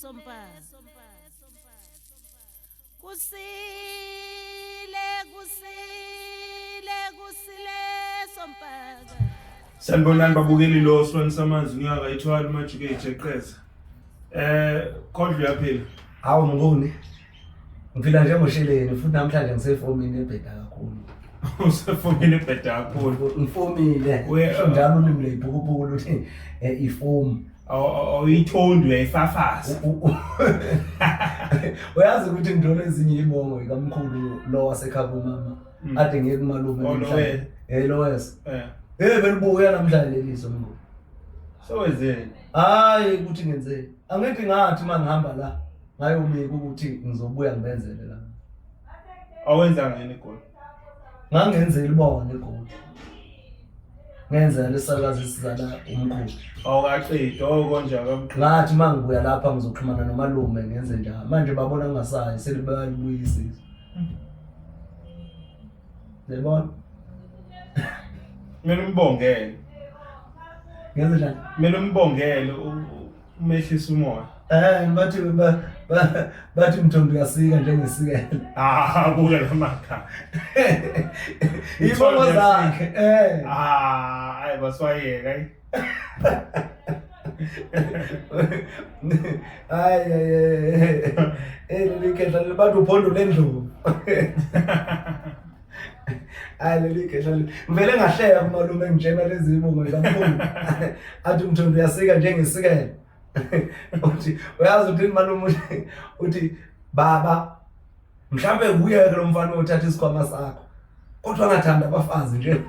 sompaka. Sanibonani babukeli lo Sibani Samanzi unyaka ithwala manje ke ijeqeza. Kodwa uyaphila. Hawu Mnguni. Ngifila nje ngosheleni futhi namhlanje ngisefomini ebheda kakhulu. Usefomini ebheda kakhulu. Ngifomile. Njalo ulimi lebhukubuku luthi ifomu. Awuyithondi uyayifafaza. Uyazi ukuthi ngidlole ezinye ibongo ikamkhulu lo wasekhaba mama. Ade ngeke malume namhlanje. Lowes. Belibuya namhlanje leliso Mnguni. Sowenzeni? Hayi ukuthi ngenzeni. Angeke ngathi mangihamba la. Ngayomika ukuthi ngizobuya ngibenzele la. Awenza ngene igoli. Ngangenzela ibona igoli. Ngenzela lesakazi sizala umkhulu. Awukaqedi okonja kamkhulu. Ngathi mangibuya lapha ngizoxhumana nomalume ngenze njalo. Manje babona ngingasayi selibuyisisa. Lebona. Mina umbongele. Ngenze njani? Mina umbongele umehlisa umoya. Bathi mthondo uyasika njengesikela. Buke lamakha. Ibongo zakhe. Hayi baswayeka hayi. Likhehla libantu uphondo lendlovu. Likhehla ngivele ngahleka kumalume ngitshela lezi ibongo kakhulu. Athi mthondo uyasika njengesikela. Uthi uyazi ukuthi malume uthi baba mhlambe kuye lo mfana othatha isikhwama sakho kodwa ngathanda abafazi nje.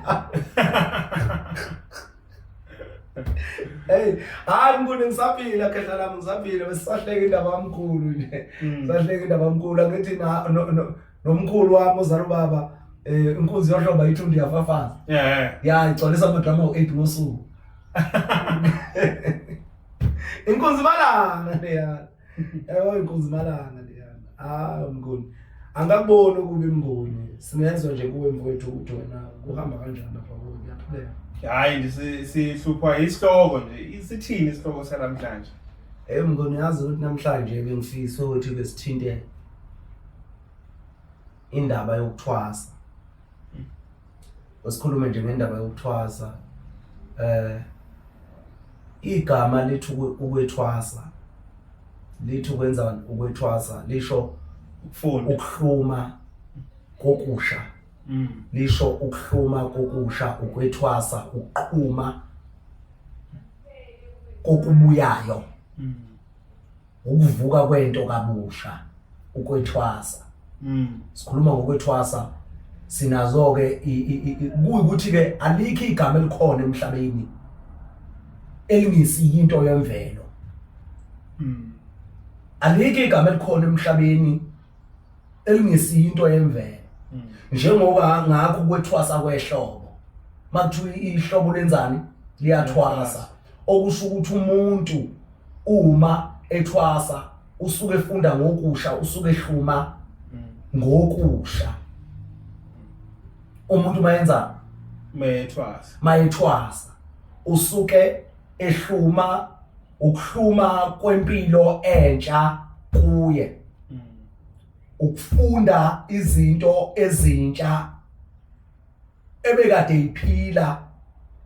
Ngikune ngisaphila khehla lami ngisaphila besisahleka indaba yamkhulu nje. Sahleka indaba yamkhulu angithi nomkhulu wami uzalo baba inkunzi yohloba ithundi yafafaza. Igcwalisa amadrama u8 ngosuku. Inkunzi malanga leyana. Inkunzi malanga leyana. Mnguni. Angakuboni ukuba Mnguni. Singezwe nje kuwe mfowethu ukuthi wena kuhamba kanjani lapha kuwe uyaphileka. Hayi sihlupha isihloko nje. Isithini isihloko salamhlanje? Mnguni yazi ukuthi namhlanje bengifisa ukuthi besithinte indaba yokuthwasa. Wesikhulume nje ngendaba yokuthwasa. Igama lithi ukwethwasa lithi ukwenza ukwethwasa lisho ukufunda ukuhluma kokusha lisho ukuhluma kokusha ukwethwasa ukuqhuma kokubuyayo ukuvuka kwento kabusha ukwethwasa sikhuluma ngokwethwasa sinazo ke ukuthi ke alikho igama elikhona emhlabeni elingisi into yemvelo. Alikho igama elikhona emhlabeni elingisi into yemvelo. Njengoba ngakho kwethwasa kwehlobo. Makuthiwa ihlobo lenzani liyathwasa. Okusho ukuthi umuntu uma ethwasa usuke efunda ngokusha usuke ehluma ngokusha. Umuntu mayenza mayethwasa usuke ehluma ukuhluma kwempilo entsha kuye ukufunda izinto ezintsha ebekade iphila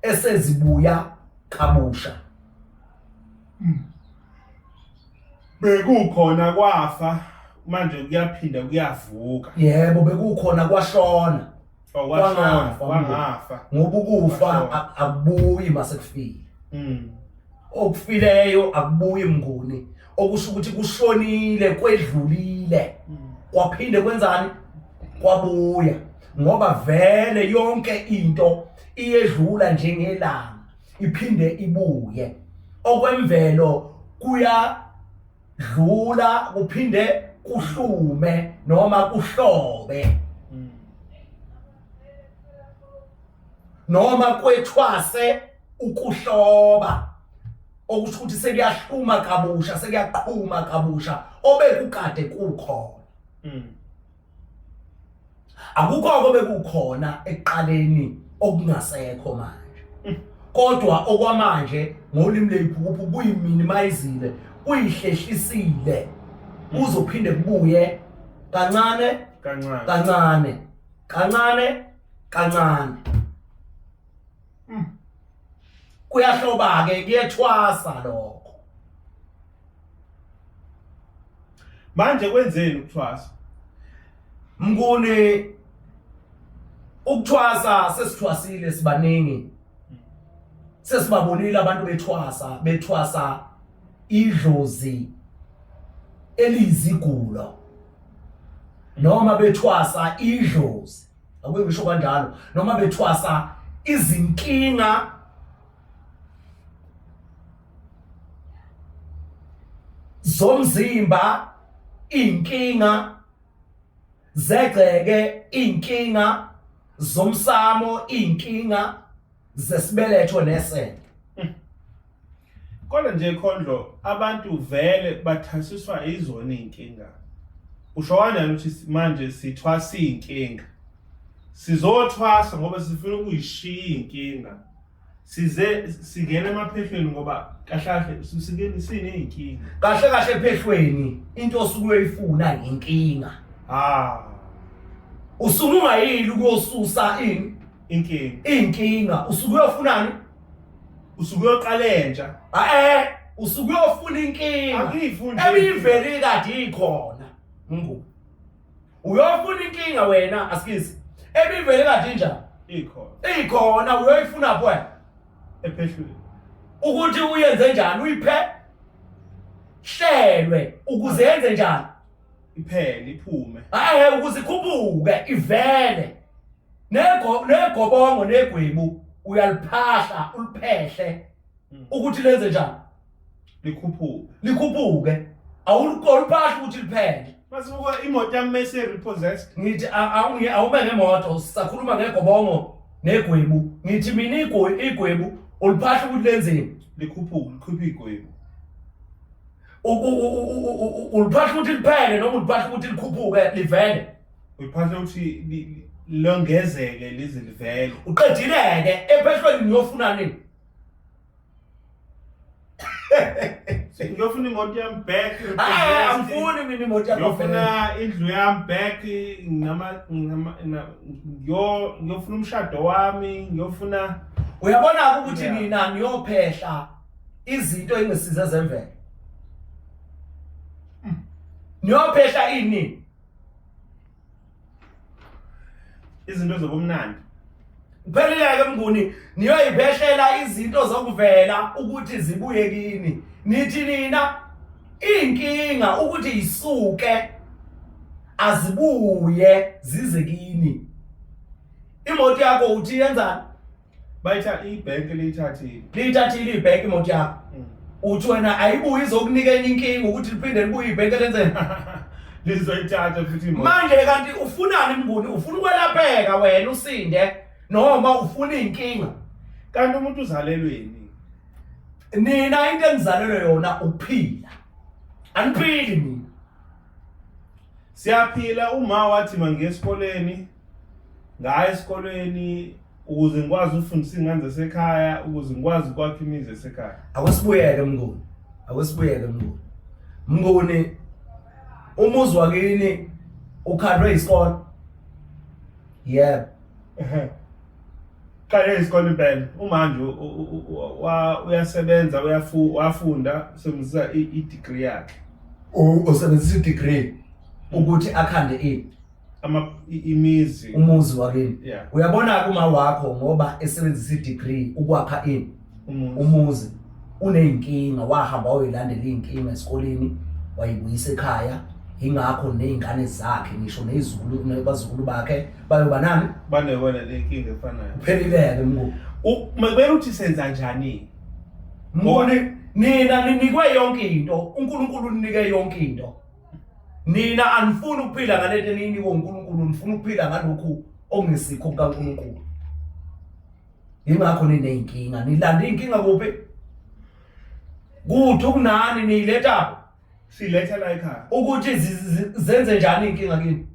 esezibuya kabusha bekukhona kwafa manje kuyaphinda kuyavuka. Yebo bekukhona kwashona wangafa ngoba ukufa akubuyi mase kufika. Okufileyo akubuyi Mnguni okusho ukuthi kushonile kwedlulile kwaphinde kwenzani kwabuya ngoba vele yonke into iyedlula njengelanga iphinde ibuye okwemvelo kuyadlula kuphinde kuhlume noma kuhlobe noma kwethwase ukuhloba okusho ukuthi sekuyahluma kabusha sekuyaqhuma kabusha obekukade kukhona. Akukho obekukhona ekuqaleni okungasekho manje kodwa okwamanje ngolimi lebhuku kuyiminimizile uyihlehlisile uzophinde kubuye kancane kancane. Kuyahloba ke kuyethwasa lokho. Manje kwenzeni ukuthwasa? Mnguni ukuthwasa sesithwasile sibaningi. Sesibabonile abantu bethwasa idlozi elizigulo. Noma bethwasa idlozi. Akube ngisho kanjalo, noma bethwasa izinkinga zomzimba, inkinga zegceke, inkinga zomsamo, inkinga zesibeletho nesende. Kodwa nje Khondlo abantu vele bathasiswa izona inkinga. Usho kanjani ukuthi manje sithwasa inkinga? Sizothwasa ngoba sifuna ukuyishiya inkinga. Size singena emaphehlweni ngoba kahle singene sineyinkinga. Kahle ephehlweni into osuke uyifuna inkinga. Usuke ungayili ukuyosusa inkinga. Usuke uyofunani? Usuke uyoqalentsha. Usuke uyofuna inkinga. Akuyifuni ebivele kade ikhona. Uyofuna inkinga wena asikizi. Ebivele kade njani? Ikhona uyoyifuna pho ephehlweni. Ukuthi uyenze njani hlelwe ukuze yenze njani? Iphele iphume. Ukuze ikhuphuke ivele. Negobongo negwebu uyaliphahla uliphehle ukuthi lenze njani? Likhuphuke. Awuliphahla ukuthi liphele. Masibuka imoto yami mase repossessed. Ngithi awube ngemoto sisakhuluma ngegobongo negwebu. Ngithi mina igwebu uliphahla ukuthi lenzeni? Likhuphe igwebu. Uliphahla ukuthi liphele noma uliphahla ukuthi likhuphuke livele? Uliphahla ukuthi longezeke lize livele. Uqedileke ephehlweni ngiyofuna nini? Ngiyofuna imoto yami back. Angifuni mina imoto yami. Ngiyofuna indlu yami back ngiyofuna umshado wami, ngiyofuna. Uyabona ukuthi mina ngiyophehla izinto engisize zemvelo. Niyophehla ini? Izinto zobumnandi. Kupheleleke Mnguni, niyoyiphehlela izinto zokuvela ukuthi zibuye kini. Nithi nina inkinga ukuthi isuke azibuye zize kini. Imoto yakho uthi yenzani? Bayithatha ibank liyithathile ibank imoto yakho. Uthi wena ayibuyi izokunikela inkinga ukuthi liphinde libuye ibank lenzeni? Lizoyithatha futhi imoto. Manje kanti ufunani Mnguni? Ufuna ukwelapheka wena usinde noma ufuna inkinga? Kanti umuntu uzalelweni. Nina into engizalelwe yona ukuphila. Aniphili mina. Siyaphila uma wathi mangiye esikoleni. Ngaya esikoleni ukuze ngikwazi ukufundisa ingane zasekhaya, ukuze ngikwazi ukwakha imizi esekhaya. Awusibuyeke Mnguni. Mnguni umuzi wakini ukhandwe isikole. Yebo. Kaya isikole impela. Umanje uyasebenza wafunda semisa i-degree yakhe. Usebenzisa i-degree ukuthi akhande imizi umuzi wakini. Yeah. Uyabona kuma wakho ngoba esebenzisa i-degree ukwakha umuzi uneyinkinga wahamba wayilandela inkinga esikoleni wayibuyisa ekhaya. Ingakho nezingane zakhe ngisho nezizulu nebazukulu bakhe bayoba nani banewona lenkinga efanayo. Kupheleleke Mnguni. Makubele uthi senza njani? Mnguni nina ninikwe yonke into, uNkulunkulu unike yonke into. Nina anifuni ukuphila ngalento eninikwe uNkulunkulu, nifuna ukuphila ngalokhu ongesikho kaNkulunkulu. Ingakho nineyinkinga, nilanda inkinga kuphi? Kuthi kunani niyiletha? Siletha la ekhaya. Ukuthi zenze njani inkinga kini?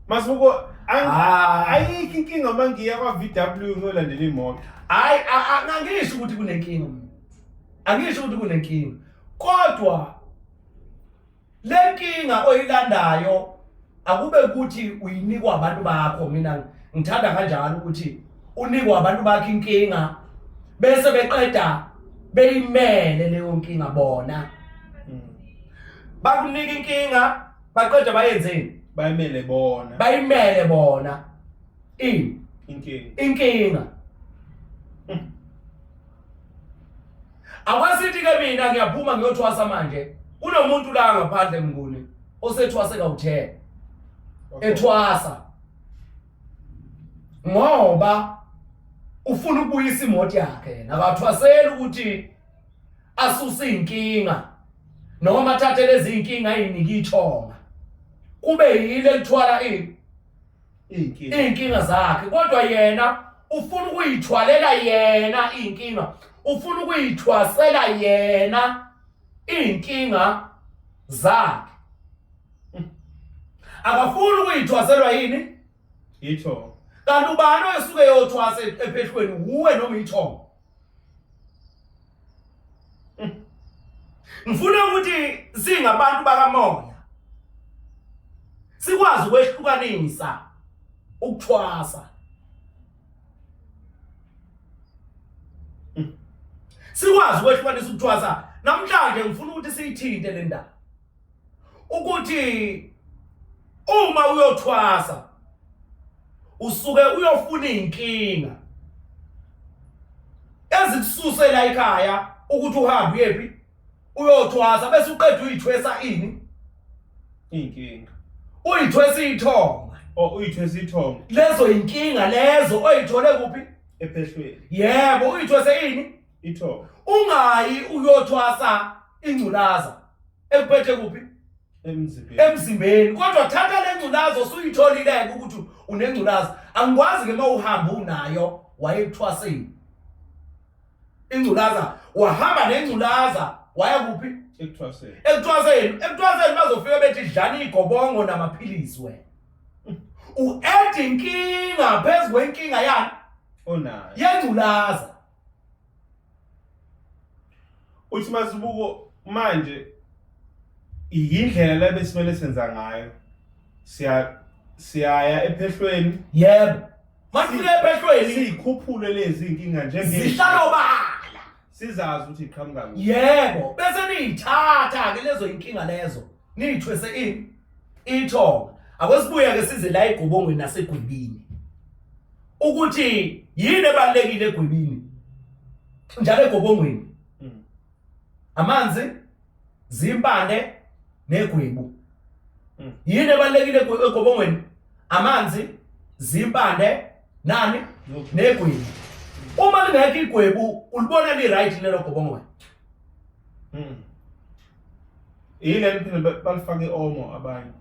Masibuko ayikho inkinga mangiya kwa VW ngolandela imoto. Angisho ukuthi kunenkinga mina. angisho ukuthi kunenkinga kodwa lenkinga oyilandayo akube ukuthi uyinikwa abantu bakho mina ngithanda kanjalo ukuthi unikwa abantu bakho inkinga bese beqeda beyimele leyo nkinga bona bakunika inkinga baqeda bayenzeni bayimele bona inkinga akwasithi ke mina ngiyaphuma ngiyothwasa manje kunomuntu la ngaphandle Mnguni osethwase kawu10 ethwasa ngoba ufuna ukubuyisa imoto yakhe nakathwasela ukuthi asuse inkinga noma athathe lezi inkinga ayinike ithonga kube yile lithwala inkinga zakhe kodwa yena ufuna ukuyithwalela yena inkinga ufuna ukuyithwasela yena inkinga zakhe akafuni ukuyithwaselwa yini ithonga kanti ubani osuke yothwasa ephehlweni uwe noma ithonga ngifuna ukuthi singabantu bakamoya sikwazi ukwehlukanisa ukuthwasa sikwazi ukwehlukanisa ukuthwasa namhlanje ngifuna ukuthi siyithinte le ndaba ukuthi uma uyothwasa usuke uyofuna inkinga ezikususela ekhaya ukuthi uhambe uyephi uyothwasa bese uqeda uyithwesa inkinga uyithwesa ithonga uyithwesa ithonga lezo inkinga lezo oyithole kuphi ephehlweni yebo uyithwese ithonga ungayi uyothwasa ingculaza ekuphethe kuphi emzimbeni kodwa thatha le ngculaza usuyitholile ukuthi unengculaza angikwazi ke mawuhamba unayo wayekuthwaseni ingculaza wahamba nengculaza waya kuphi ekuthwaseni bazofika bethi dlana igobongo namaphilisi wena u-add inkinga phezu kwenkinga yani onayo yengculaza uthi masibuko manje indlela la besimele senza ngayo siyaya ephehlweni yebo masifika ephehlweni sikhuphule lezi inkinga zihlalobala sizazi ukuthi iqhamuka kuphi yebo bese niyithatha ke lezo inkinga lezo niyithwese ithonga akwesibuya ke size la egqobongweni nasegwibini ukuthi yini ebalekile egwibini njalo egqobongweni amanzi zimpande negwebu yini ebalekile egqobongweni amanzi zimpande nani negwebu uma lingekho igwebu ulibona li right lelo gqobongweni ile liphinde balifake omo abanye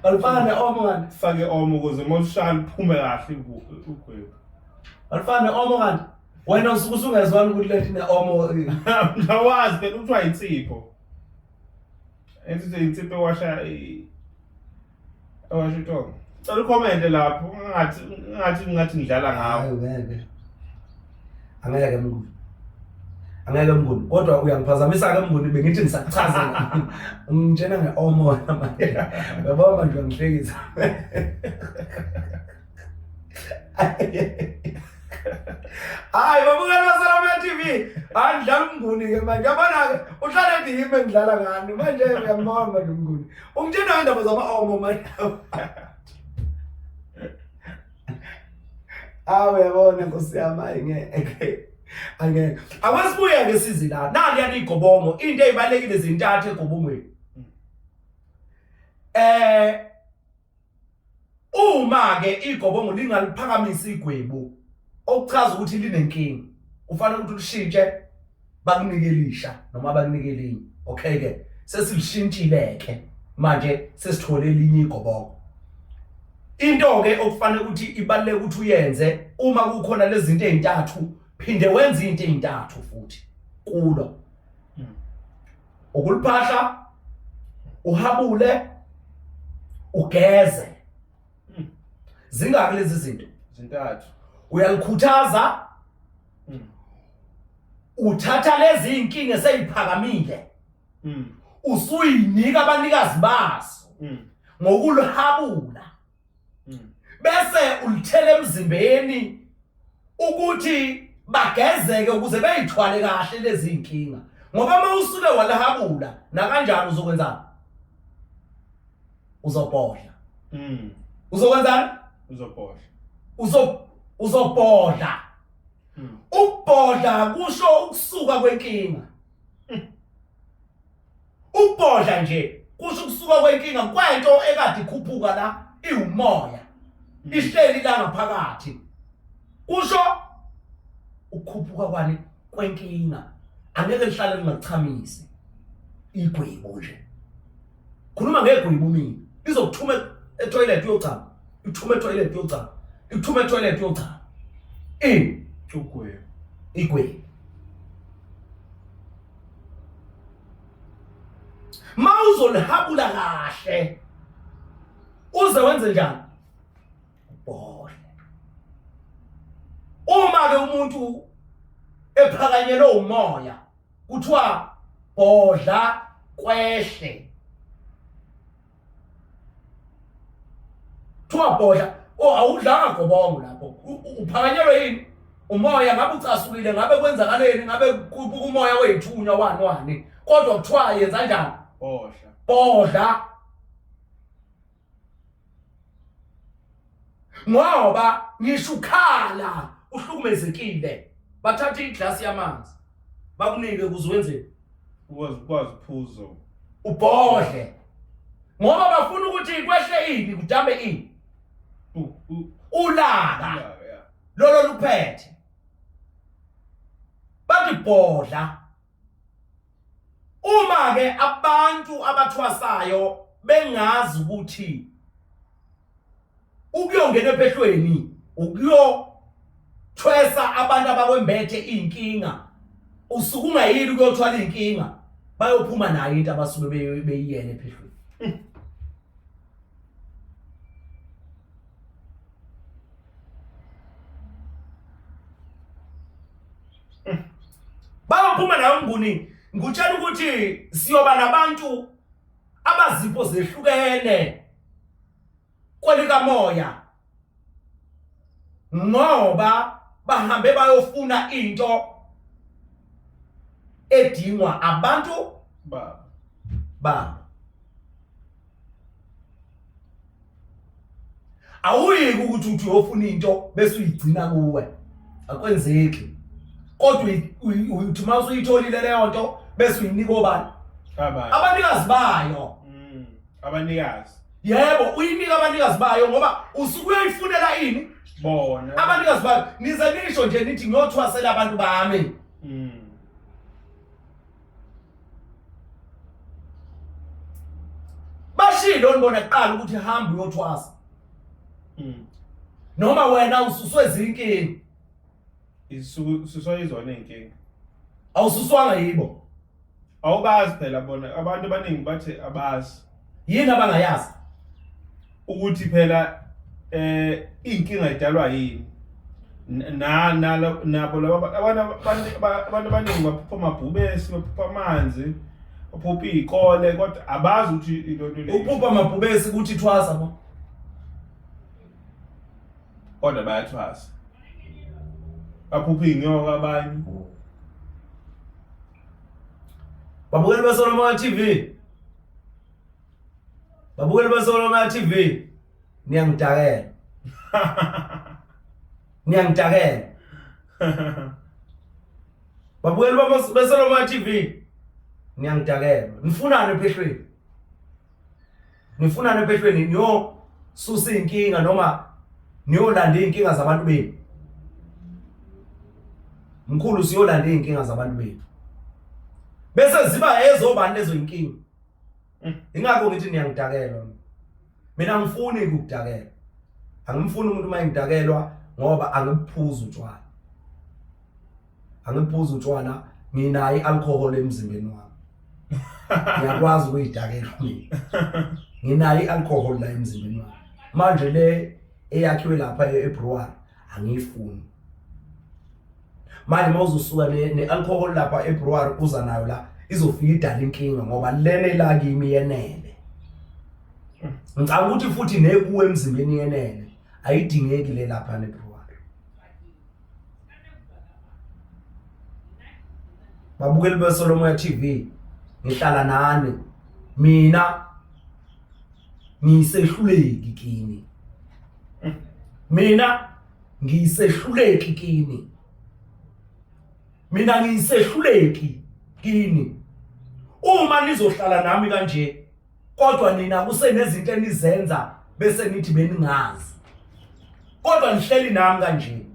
balifaka neomo kanti fake omo ukuze moshali phume kahle ugwebu balifaka neomo kanti wena usuke usungezwani ukuthi lethi neomo ngawazi phela kuthiwa insipho enzize insipho ewasha ithonga cela ucommente lapho ngathi ngidlala ngawo angeke Mnguni kodwa uyangiphazamisa ke Mnguni bengithi ngisakuchazela ngitshena ngeomo manje yabona manje ngihlekisa hayi babukela baSalama TV andlala Mnguni ke manje yabona ke uhlala ndihime ngidlala ngani manje uyambona manje Mnguni ungitshena ngendaba zama-omo manje yabona Nkosi yami ngeke awasibuya ke sizi la nali yani igobongo into ezibalekile zintathu egobongweni uma ke igobongo lingaliphakamisa igwebu okuchaza ukuthi linenkinga kufanele ukuthi ulishintshe bakunike elisha noma bakunike elinye okay ke sesilishintshile ke manje sesithole elinye igobongo into ke okufanele ukuthi ibaleke ukuthi uyenze uma kukhona lezi zinto ezintathu phinde wenze into ezintathu futhi kulo ukuliphahla uhabule ugeze zingaki lezi zinto zintathu uyalikhuthaza uthatha lezi inkinga eseyiphakamile usuyinika abanikazi baso ngokulhabula bese ulithele emzimbeni ukuthi bagezeke ukuze beyithwale kahle lezi inkinga ngoba mawusuke walahabula na kanjani uzokwenzani uzobhodla uzokwenzani uzobhodla ukubhodla kusho ukusuka kwenkinga ukubhodla nje kusho ukusuka kwenkinga kwento ekade ikhuphuka la iwumoya ihleli la ngaphakathi kusho ukukhuphuka kwani kwenkinga angeke lihlale lingachamisi igwebo nje khuluma ngegwebo mina izokuthuma etoilet uyocama ithuma etoilet uyocama ithuma etoilet uyocama igwebo mawuzolihabula kahle uze wenze njani ubhodle uma ke umuntu ephakanyelwe umoya kuthiwa bodla kwehle kuthiwa bodla awudlanga gobongo lapho uphakanyelwe yini umoya ngabe ucasukile ngabe kwenzakaleni ngabe umoya wethunya wani kodwa kuthiwa yenza kanjani bodla ngoba ngisho ukhala uhlukumezekile bathatha iglasi yamanzi bakunike ukuze wenze ukwazi uphuzo ubhodle ngoba bafuna ukuthi kwehle ini kudambe ini ulaka lolo luphethe bathi bodla uma ke abantu abathwasayo bengazi ukuthi ukuyongena ephehlweni ukuyothwesa abantu abakwembethe inkinga usuku ungayili ukuyothwala inkinga bayophuma nayo into abasuke beyiyena ephehlweni bayophuma nayo nguni ngutshela ukuthi siyoba nabantu abazipho zehlukene kwelika moya ngoba bahambe bayofuna into edingwa abantu baba awuyiki ukuthi uthi uyofuna into bese uyigcina kuwe akwenzeki kodwa uthi mase uyitholile leyo nto bese uyinika obani abanikazi bayo abanikazi yebo uyinika abanikazi bayo ngoba usuku uyoyifunela ini bona abanikazi bayo nize nisho nje nithi ngiyothwasela abantu bami bashilo nibona kuqala ukuthi hamba uyothwasa noma wena ususwe izinkingi isuswa izona inkinga awususwanga yibo awubazi phela bona abantu abaningi bathi abazi yini abangayazi ukuthi phela inkinga idalwa yini nabo abantu abaningi baphupha amabhubesi baphupha amanzi baphupha izikole kodwa abazi ukuthi into le uphupha amabhubesi ukuthi ithwasa bo kodwa bayathwasa baphupha inyoka abanye babukeli beSolomon TV babukeli beSolomon TV niyangidakela babukeli beSolomon TV niyangidakela nifunane ephehlweni niyo susa inkinga noma niyolanda inkinga zabantu benu mkhulu siyolanda inkinga zabantu benu bese ziba ezobani lezo inkinga ingakho ngithi niyangidakela mina ngifuni ukudakela angimfuni umuntu mayengidakelwa ngoba angiphuza utshwala nginayi alcohol emzimbeni wami ngiyakwazi ukuyidakela mina nginayi alcohol la emzimbeni wami manje le eyakhiwe lapha eBrewery angiyifuni manje mawuzosuka ne-alcohol lapha ebrewery kuza nayo la izofika idala inkinga ngoba lene la kimi yenele. Ngicabanga ukuthi futhi nekuwe emzimbeni yenele ayidingeki le lapha nebrewery. Babukeli beSolomoya TV, ngihlala nani, mina ngisehluleki kini. Mina ngisehluleki kini. Mina ngisehluleki kini. Uma nizohlala nami kanje, kodwa nina kusenezinto enizenza bese nithi beningazi. Kodwa nihleli nami kanje.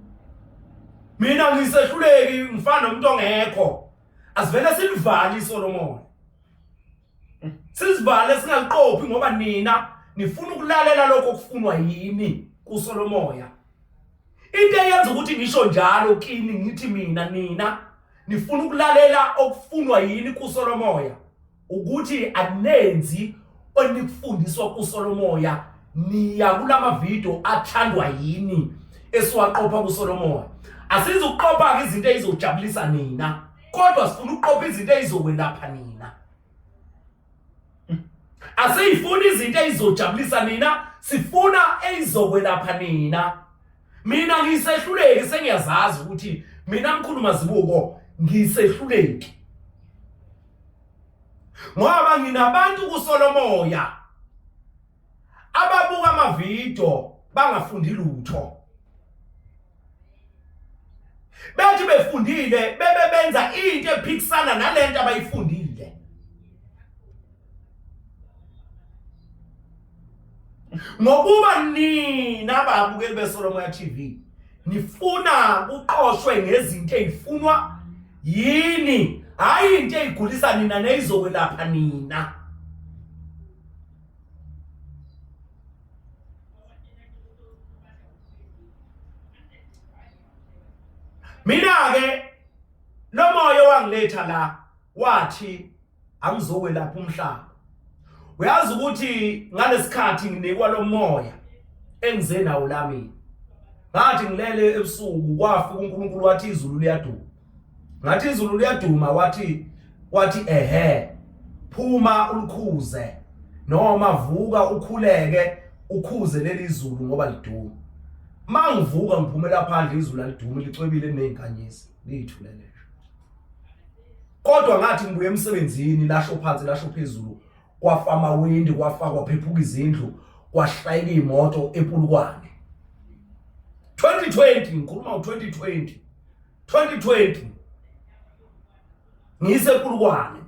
Mina ngisehluleki ngifana nomuntu ongekho. Asivele silivale iSolomoya. Sizivale singaliqophi ngoba nina nifuna ukulalela lokho okufunwa yini kuSolomoya. Into eyenza ukuthi ngisho njalo kini ngithi mina nina nifuna ukulalela okufunwa yini kuSolomoya ukuthi anenzi onikufundiswa kuSolomoya, niya kulama video athandwa yini esiwaqopha kuSolomoya. Asizuqopha ke izinto ezizojabulisa nina, kodwa sifuna uqopha izinto ezizokwelapha nina. Asifuni izinto ezizojabulisa nina, sifuna ezizokwelapha nina. Mina ngisehluleki, sengiyazazi ukuthi mina mkhuluma zibuko ngisehluleki. Ngoba nginabantu kuSolomoya ababuka ama video bangafundi lutho. Bathi befundile benza into ephikisana nalento abayifundile. Ngokuba nina babukeli beSolomoya TV nifuna uqoshwe ngezinto ezifunwa yini, hayi into ezigulisa nina nezizokwelapha nina. Mina ke lo moya wangiletha la wathi angizokwelapha umhlaba. Uyazi ukuthi ngalesikhathi nginikwa lo moya engize nawo la mina. Ngathi ngilele ebusuku kwafika uNkulunkulu wathi izulu liyaduma. Ngathi izulu liyaduma wathi phuma ulikhuze noma vuka ukhuleke ukhuze leli izulu ngoba liduma. Mangivuka ngiphumela phandle izulu aliduma licwebile nezinkanyezi lithulele. Kodwa ngathi ngibuye emsebenzini lasho phansi lasho phezulu kwafama windi kwafakwa phephuka izindlu kwashayika imoto ePulukwane. 2020 ngikhuluma ngo2020. 2020 ngise ePulukwane.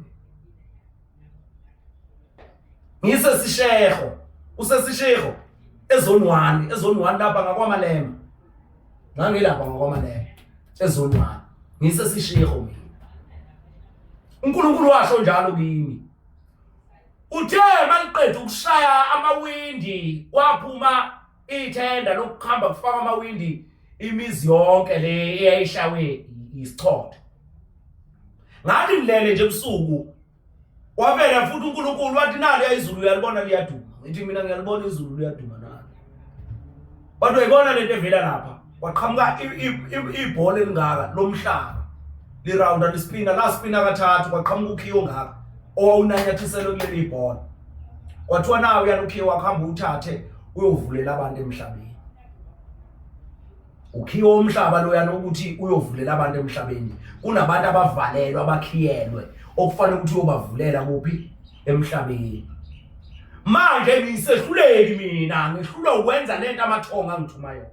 Ngise Sishego, usesishego ezone 1 lapha ngakwaMalema. Ngangilapha ngakwaMalema ezone 1. Ngise Sishego mina. uNkulunkulu washo njalo kimi. Uthe maliqeda ukushaya amawindi waphuma ithenda lokukhamba kufaka amawindi imizi yonke le eyayishawe isichotho. Ngathi ngilele nje ebusuku wavela futhi uNkulunkulu wathi nalo izulu uyalibona liyaduma. Ngithi mina ngiyalibona izulu liyaduma nalo. Kodwa uyibona lento evela lapha waqhamuka ibhola elingaka lomhlaba lirounda lispina la spina kathathu kwaqhamuka ukhiyo ngaka owawunanyathiselwe kuleli ibhola. Kwathiwa nawe uyana ukhiyo wakhamba uthathe uyovulela abantu emhlabeni. Ukhiyo umhlaba loyana ukuthi uyovulela abantu emhlabeni. Kunabantu abavalelwe abakhiyelwe okufanele ukuthi uyobavulela kuphi emhlabeni. Manje ngisehluleki mina, ngihlulwa ukwenza lento amathonga ngithuma yona.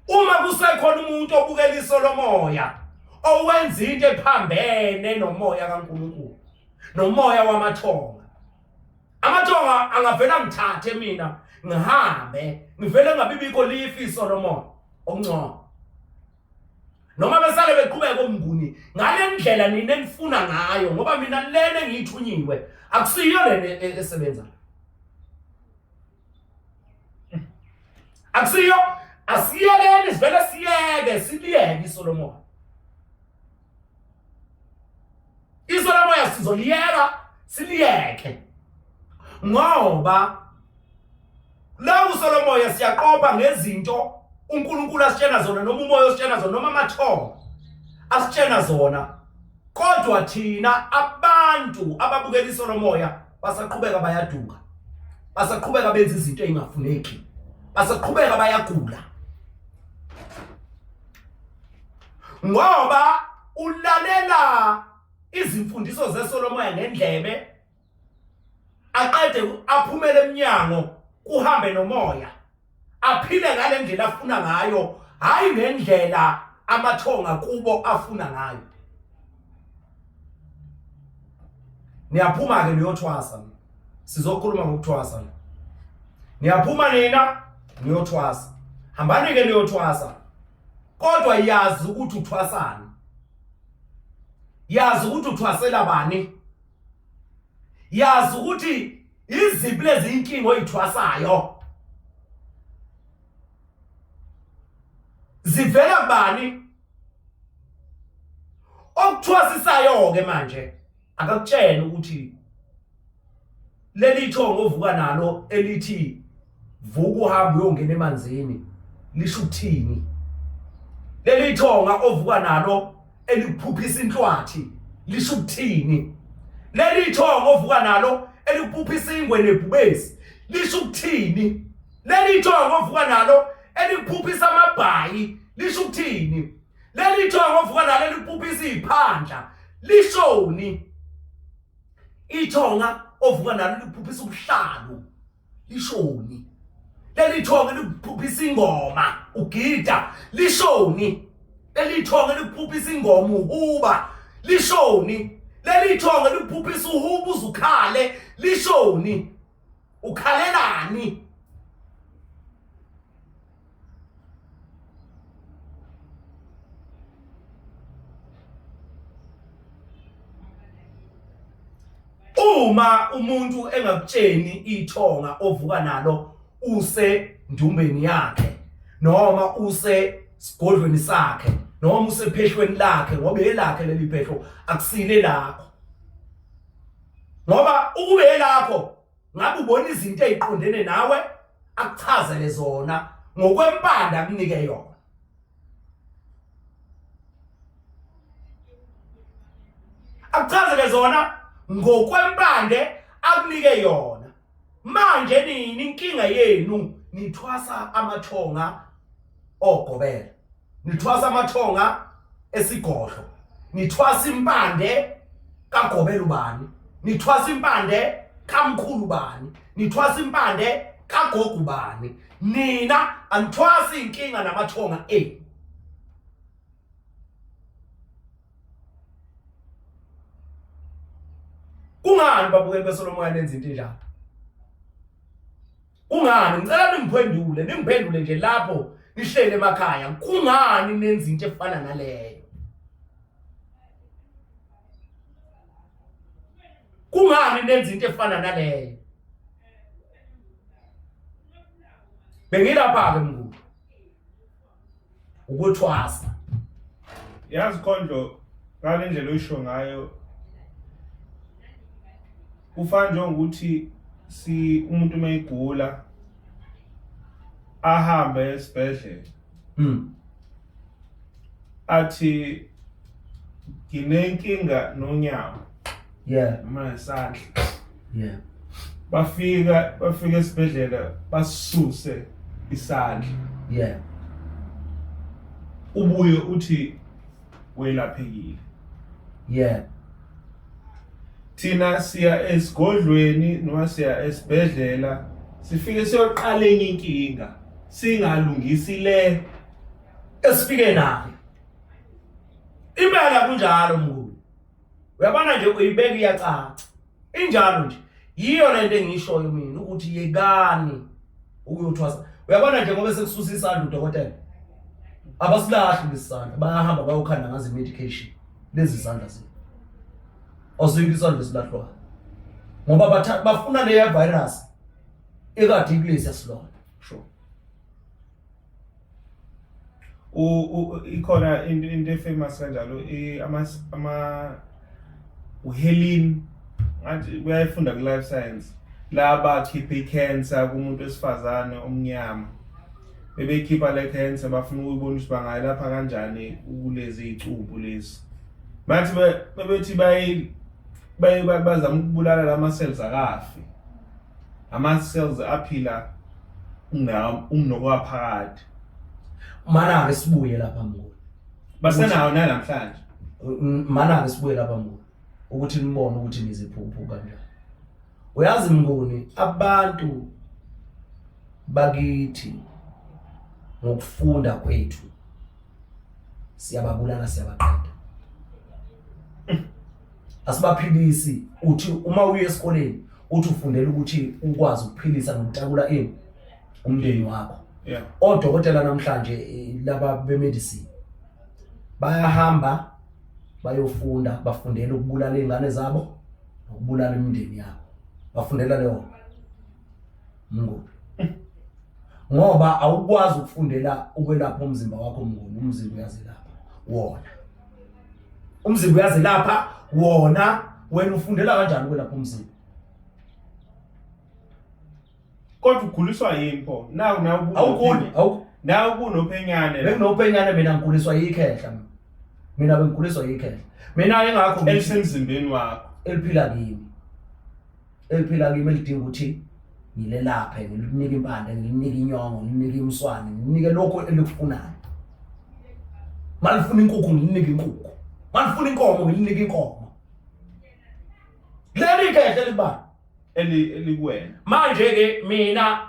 Uma kusekhona umuntu obukela iSolomoya owenza into ephambene nomoya kaNkulunkulu, nomoya wamathonga. Amathonga angavela ngithathe mina ngihambe, ngivele ngabibiko lifi iSolomoya okungcono. Noma besale beqhubeka omnguni ngale ndlela nina enifuna ngayo ngoba mina lene engithunyiwe akusiyo lene esebenza. Akusiyo asiyeleni sivele siliyeke iSolomoya. iSolomoya sizoliyeka siliyeke. Ngoba la uSolomoya siyaqopha ngezinto uNkulunkulu asitshena zona noma umoya ositshena zona noma amathongo asitshena zona, kodwa thina abantu ababukela isolomoya basaqhubeka bayaduka, basaqhubeka benza izinto ezingafuneki, basaqhubeka bayagula, ngoba ulalela izimfundiso zeSolomoya ngendlebe aqede aphumele eminyango kuhambe nomoya, aphile ngale ndlela afuna ngayo, hayi ngendlela amathonga kubo afuna ngayo. Niyaphuma ke niyothwasa, sizokhuluma ngokuthwasa. Niyaphuma nina niyothwasa, hambani ke niyothwasa, kodwa yazi ukuthi uthwasani, yazi ukuthi uthwasela bani, yazi ukuthi iziphi lezi inkingo oyithwasayo zivela kubani. Okuthwasisayo ke manje akakutshela ukuthi leli thongo ovuka nalo elithi vuka uhambe uyongena emanzini lisho ukuthini. Leli thonga ovuka nalo elikuphuphisa inhlwathi lisho ukuthini. Leli thonga ovuka nalo elikuphuphisa ingwe nebhubesi lisho ukuthini. Leli thonga ovuka nalo elikuphuphisa amabhayi lisho ukuthini. Leli thonga ovuka nalo elikuphuphisa iziphandla lishoni. Ithonga ovuka nalo elikuphuphisa ubuhlalu lishoni. Leli thonga elikuphuphisa ingoma ugida lishoni. Leli thonga elikuphuphisa ingoma uhuba lishoni. Leli thonga elikuphuphisa uhuba uzukhale lishoni. Ukhalelani? Uma umuntu engakutsheni ithonga ovuka nalo use ndumbeni yakhe noma use sigodlweni sakhe noma use pheshweni lakhe, ngoba elakhe leli phehlo akusile lakho, ngoba ukube elakho ngabe ubona izinto eziqondene nawe akuchazele zona ngokwempanda akunike yona. Akuchazele zona ngokwempande akunike yona. Manje nini inkinga yenu? Nithwasa amathonga ogobela, nithwasa amathonga esigodlo, nithwasa impande kagobela ubani, nithwasa impande kamkhulu bani, nithwasa impande kagogo bani. Nina anithwasi inkinga namathonga enu. Kungani babukeli beSolomoya nenza into enjalo? Kungani? Ngicela ningiphendule nje lapho nihlele emakhaya. Kungani nenza into efana naleyo? Kungani nenza into efana naleyo? Bengilapha ke mngulu ukuthwasa. Yazi Khondlo, ngale ndlela oyisho ngayo kufana njengokuthi umuntu mayigula ahambe esibhedlela athi nginenkinga nonyawo, noma nesandla, bafika esibhedlela basuse isandla, ubuye uthi welaphekile. Thina siya esigodlweni noma siya esibhedlela sifike siyoqala enye inkinga singalungisi le esifike nayo. Impela kunjalo mngulu. Uyabona nje uyibeka iyacaca. Injalo nje. Yiyo lento engishoyo mina ukuthi yekani ukuyothwasa. Uyabona nje ngoba sekususa isandla udokotela, abasilahli lesandla, bayahamba bayokhanda ngazi medication lezi sandla zethu. Osuyikisandla esilahlwa ngoba bafuna leya virus ekade ikulesi yasilona. Sure. Ikhona into efamous kanjalo uHelen ngathi uyayifunda ku life science laba khipha icancer kumuntu wesifazane omnyama, bebekhipha le cancer bafuna ukubona ukuthi bangayilapha kanjani kulezi icubu lezi bathi bebethi bazama ukubulala lama cells akafi ama cells aphila unokwaphakathi mana ke sibuye lapha mnguni basenawo namhlanje mana ke sibuye lapha mnguni ukuthi nibone ukuthi niziphuphu kanjani uyazi mnguni abantu bakithi ngokufunda kwethu siyababulala siyabaqeda asibaphilisi uthi uma uye esikoleni uthi ufundela ukuthi ukwazi ukuphilisa nokutakula umndeni wakho odokotela namhlanje laba bemedicine bayahamba bayofunda bafundela ukubulala izingane zabo nokubulala imindeni yabo bafundela leyo mnguni ngoba awukwazi ukufundela ukwelapha umzimba wakho mnguni umzimba uyazelapha wona umzimba uyazelapha wona wena ufundela kanjani ukwelapha umzimba kodwa ukuguliswa yini pho awuguli nawu kunophenyane benginophenyane mina ngikuliswa yikhehla mina bengikuliswa yikhehla mina engakho elisemzimbeni wakho eliphila kimi elidinga ukuthi ngilelaphe ngilinike impande ngilinike inyongo ngilinike imswane ngilinike lokho elikufunayo malifuna inkukhu ngilinike inkukhu malifuna inkomo ngilinike inkomo leli khehla libani elikuwena manje ke mina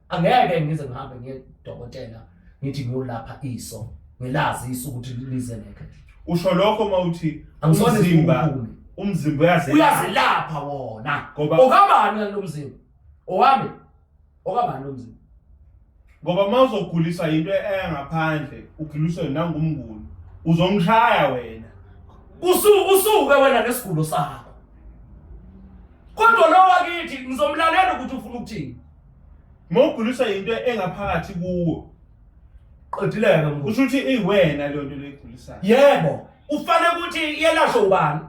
angeke ngize ngihambe ngiyedokotela ngithi ngiyolapha iso ngilazi iso ukuthi lize nekhe usho lokho mawuthi umzimba uyazilapha wona okabani lo mzimba owami okabani lo mzimba ngoba mawuzoguliswa into engaphandle uguliswe nangumnguni uzongishaya wena usuke wena nesigulo sakho kodwa lo wakithi ngizomlalela ukuthi ufuna ukuthini mawuguliswa into engaphakathi kuwo qedileke mnguni usho ukuthi iwena le nto leyigulisayo yebo ufanele ukuthi yelashwe ubani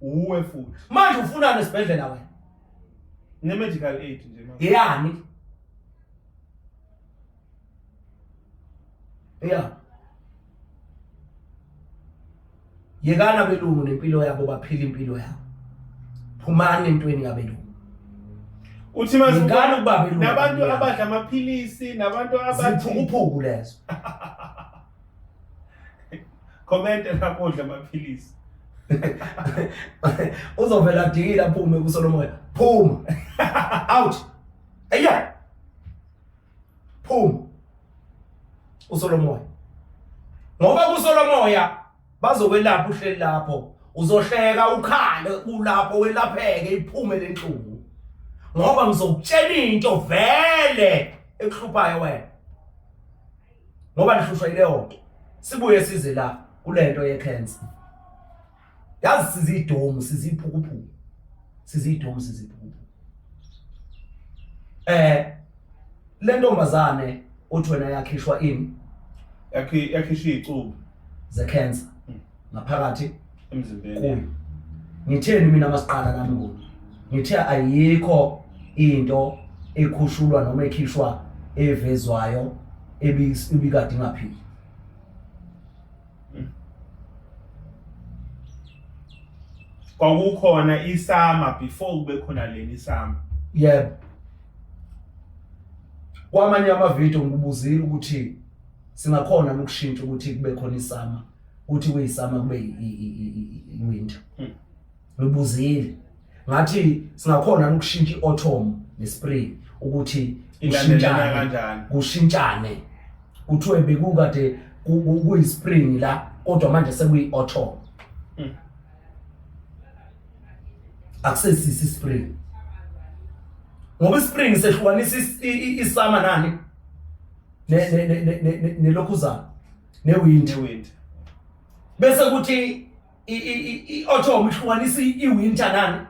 uwe futhi manje ufuna nesibhedlela wena ne-medical aid nje manje yani yekana belungu nempilo yabo baphila impilo yabo phumani entweni yabelungu uthi ngikani ukuba belungu nabantu abadla amaphilisi nabantu abathi uphuku lezo comment lapho amaphilisi uzovela dikila phume kuSolomoya phuma out eya phuma uSolomoya ngoba kuSolomoya bazokwelapha uhleli lapho uzohleka ukhale kulapho welapheke iphume lenhlungu ngoba ngizokutshela into vele ekuhluphayo wena ngoba nihlushwa ileyo nto sibuye size la kulento yecancer yazi sizidomu siziphukuphuku le ntombazane uthi wena yakhishwa yakhishwa icubu zecancer ngaphakathi emzimbeni kuyo ngitheni mina masiqala nami ngoni ngithe ayikho into ekhushulwa noma ekhishwa evezwayo ebikade ingaphili kwakukhona isama before kube khona leni isama yebo kwamanye amavidiyo ngikubuzile ukuthi singakhona ukushintsha ukuthi kube khona isama ukuthi kuyisama kube iwinter ngibuzile ngathi singakhona ukushintsha iautumn nespring ukuthi ilandelana kanjani kushintshane kuthiwe bekukade kuyispring la kodwa manje sekuyiautumn akusesisi spring ngoba spring sehlukanisa isama nani nelokhuzana newinter bese kuthi iautumn ihlukanisa iwinter nani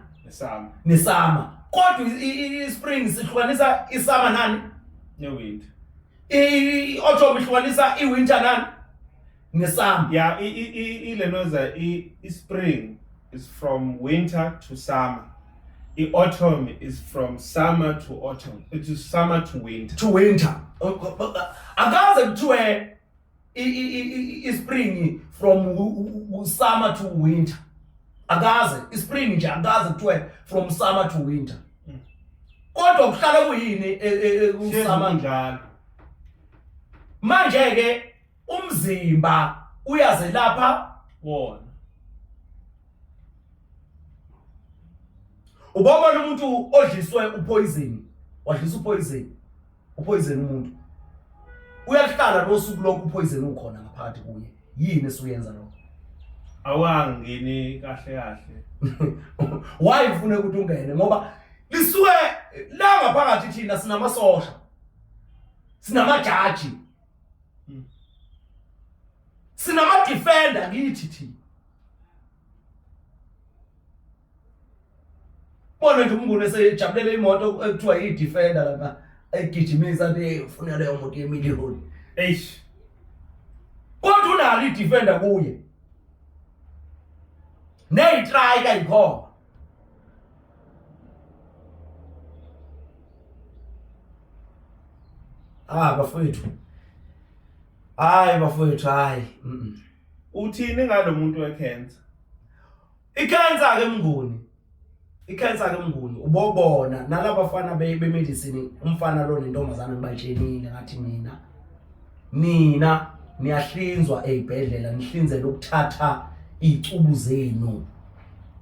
nesama kodwa ispring sihlukanisa isama nani newinter iautumn ihlukanisa iwinter nani nesama yeah ilenoza ispring is from winter to summer I-autumn is from summer to autumn. It is summer to winter. To winter. Akaze kuthiwe ispring from summer to winter. Akaze ispring nje akaze kuthiwe from summer to winter. Kodwa kuhlala kuyini kusama njalo. Manje ke umzimba uyazelapha wona. Ubona umuntu odliswe upoison, wadlisa upoison umuntu. Uyahlala losuku lokhu upoison ukhona ngaphakathi kuye. Yini esiyenza lokho? Awangeni kahle. Why ufune ukuthi ungene ngoba lisuke la ngaphakathi thina sinamasosha. Sinamajaji. Sinama defender kithi thina. Bona nje umnguni esejabulele imoto ekuthiwa i-defender lapha egijimisa ufuna leyo moto ye-million. Eish. Kodwa unalo i-defender kuye. Neyitry kayikhona. Bafowethu. Hayi bafowethu hayi. Uthini ngalomuntu wecancer? I-cancer ke mnguni. I-cancer ke mnguni ubobona nalabafana be-medicine umfana lo nentombazana ngibatshenile ngathi mina niyahlinzwa ezibhedlela nihlinze lokuthatha izicubu zenu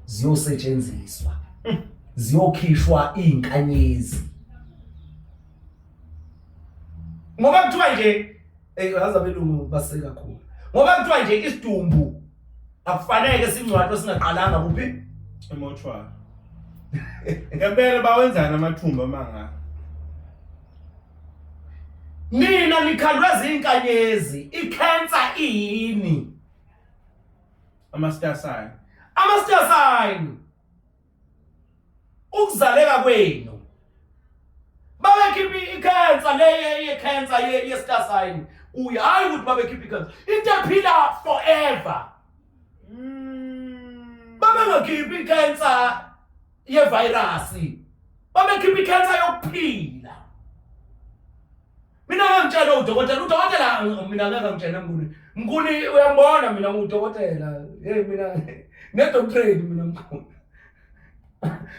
ziyosetshenziswa ziyokhishwa izinkanyezi ngoba kuthiwa nje yazi abelungu baseka kakhulu ngoba kuthiwa nje isidumbu akufanele singcwathwe singaqalanga kuphi emothwala. Ngempela bawenzana amathumba manga. Nina nikhandwe zinkanyezi, i-cancer ini. Ama-star sign. Ama-star sign. Ukuzaleka kwenu. Babekhiphi i-cancer le ye-cancer ye-star sign. Hayi ukuthi babekhiphi i-cancer. Into ephila forever. Babekhiphi i-cancer ye-virus. Babekhiphi i-cancer yokuphila. Mina ngangitshela udokotela mina ngeke ngitshela mnguni uyambona mina ngudokotela mina ne-doctorate mina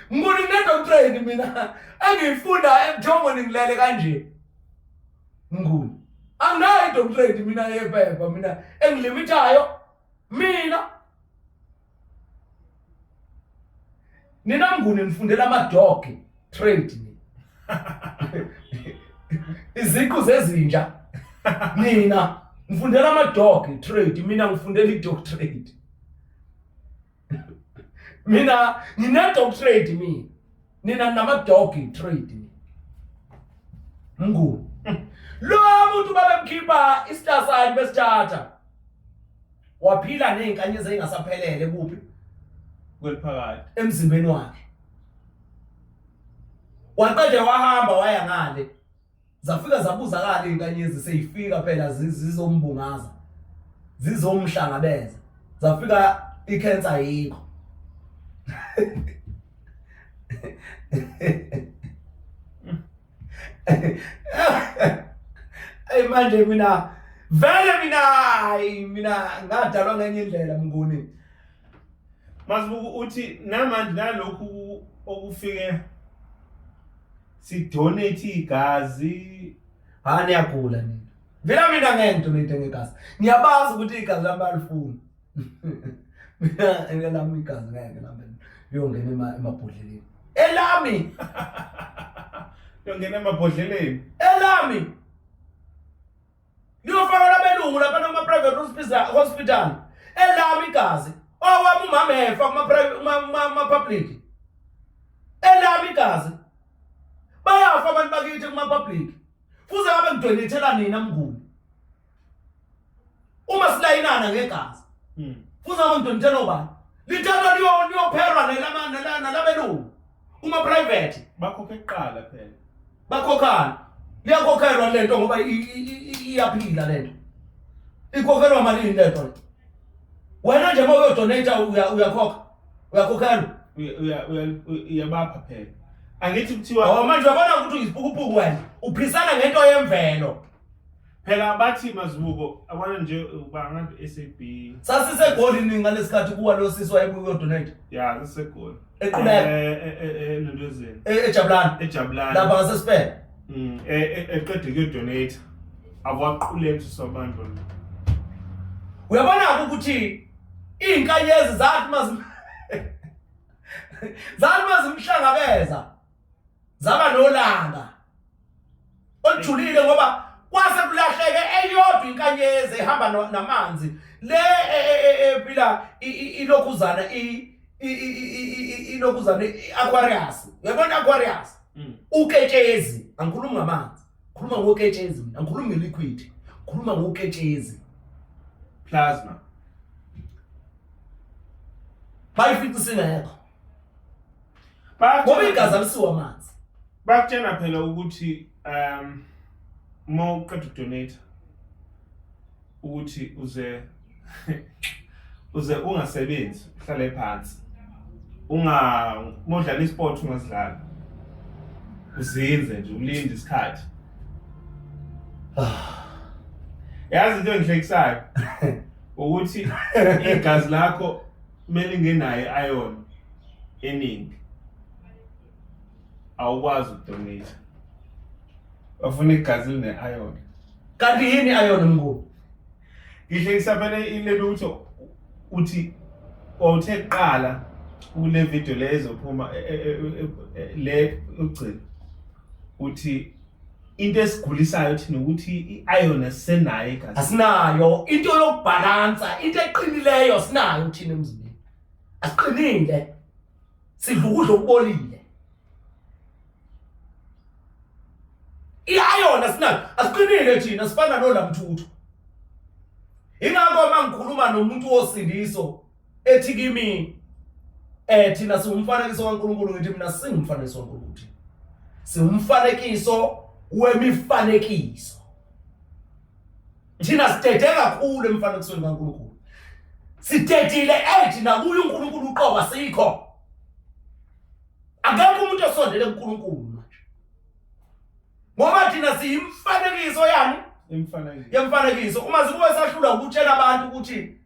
mnguni ne-doctorate mina engiyifunda ebuthongweni ngilele kanje mnguni anginayo i-doctorate mina yephepha mina engilimitayo mina nina mnguni nifundela ama-dog trade iziqu zezinja nina ngifundela ama-dog trade mina ngifundela i-doctorate mina ngine-doctorate nina nama-dog trade mnguni lo muntu babemkhipha i-star sign besithatha waphila ney'nkanyezi ey'ngasaphelele kuphi kweliphakathi emzimbeni wakhe waqede wahamba waya ngale zafika zabuzakala izinkanyezi seyifika phela zizombungaza zizomhlangabeza zafika i-cancer ayikho manje mina vele mina ngadalwa ngenye indlela mnguni Masibuku uthi namanje nalokhu okufike si-donate igazi. Niyagula nina. Vela mina ngiyadonate ngegazi. Ngiyabazi ukuthi igazi lami balifuna. Mina engelami igazi ngeke nami liyongena emabhodleleni. Elami. Liyongena emabhodleleni. Elami. Liyofaka labelungu lapha nama-private hospital. Elami igazi. Owami umama efa kuma-public. Elami igazi. Bayafa abantu bakithi kuma-public. Fuze ngabe ngidonethela nina mnguni. Uma silayinana ngegazi. Fuze ngabe ngidonethela ubani. Lithatha liyopherwa nalabelungu. Uma-private. Bakhokhe kuqala phela. Bakhokhana. Liyakhokhelwa lento ngoba iyaphila lento. Ikhokhelwa malini lento? Wena nje uma uyodonate uyakhokha. Uyakhokhelwa. uyabapha phela angithi kuthiwa manje uyabona ukuthi uyisiphukuphuku wena uphisana ngento yemvelo phela bathi Mazibuko abona nje bangathi SAB sasisegolini ngalesikhathi kuwa lo sisi wayebuye donate ya sisegoli lendozeni ejabulana lapha ngasespele eqede ku donate awaqulethwa sabantu uyabona ukuthi inkanyezi zathi mazimhlangabeza zaba nolanga olujulile ngoba kwase kulahleke eyodwa inkanyezi ehamba namanzi le phila ilokuzana ilokuzana Aquarius uyabona Aquarius uketshezi angikhulumi ngamanzi khuluma ngoketshezi mina angikhulumi ngeliquid khuluma ngoketshezi plasma bayifithi singekho ngoba igazi alisiwa amanzi bakutshena phela ukuthi uma uqeda udonate ukuthi uze ungasebenzi uhlale phansi modlala isport ungasidlala uzinze nje ulinde isikhathi yazi into engihlekisayo ukuthi igazi lakho kumele ingenayo iron eningi awukwazi ukudonate bafuna igazi line iron kanti yini iron mnguni ngihlekisa phela ile lutho uthi awuthe qala kule video lezo phuma le ugcina uthi into esigulisayo thina ukuthi iiron asenayo igazi asinayo into yokubhalansa into eqinileyo sinayo thina emzimbeni asiqinile sidla ukudla okubolile iiron asinayo asiqinile thina sifana nolamthuthu ingakho mangikhuluma nomuntu wosindiso ethi kimi thina siumfanekiso kaNkulunkulu ngithi mina singumfanekiso kaNkulunkulu siumfanekiso wemifanekiso thina sidede kakhulu emfanekisweni kaNkulunkulu sidedile thina kuyo uNkulunkulu uqoba sikho akekho umuntu osondele kuNkulunkulu manje ngoba thina siyimfanekiso yani yemfanekiso uma sibuye sahlula ukutshela abantu ukuthi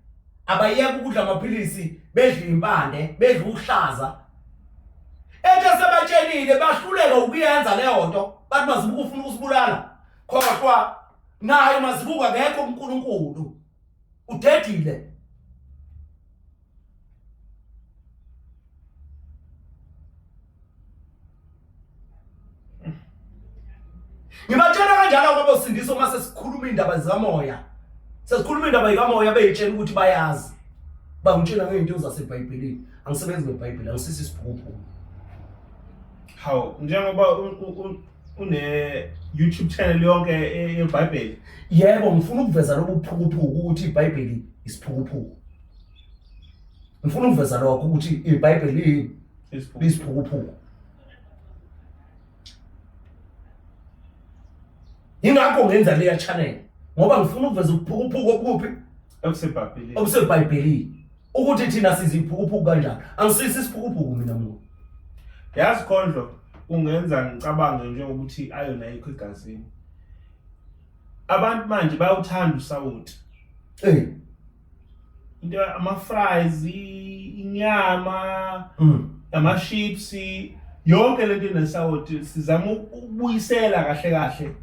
abayeke ukudla amaphilisi bedla impande bedla uhlaza sebatshelile bahluleka ukuyenza leyo nto bathi Mazibuko ufuna ukusibulala kodwa naye Mazibuko akekho uNkulunkulu udedile ngibatshela kanjalo ngoba usindiso mase sikhuluma indaba zikamoya sesikhuluma indaba zikamoya beyitshela ukuthi bayazi bangitshela ngeinto zaseBhayibhelini angisebenzi ngeBhayibheli angisisi isiphupho how njengoba une YouTube channel yonke yeBhayibheli yebo ngifuna ukuveza lobuphukuphuku ukuthi iBhayibheli isiphukuphuku ngifuna ukuveza lokho ukuthi iBhayibheli isiphukuphuku ingakho ngenza leya channel ngoba ngifuna ukuveza ubuphukuphuku okuphi obuseBhayibhelini ukuthi thina siziphukuphuku kanjani angisisi isiphukuphuku mina mnguni yazi Khondlo ungenza ngicabange njengokuthi iron ayikho egazini abantu manje bayawuthanda usawuti into ama-fries inyama ama-chips yonke lento enesawuti sizama ukubuyisela kahle kahle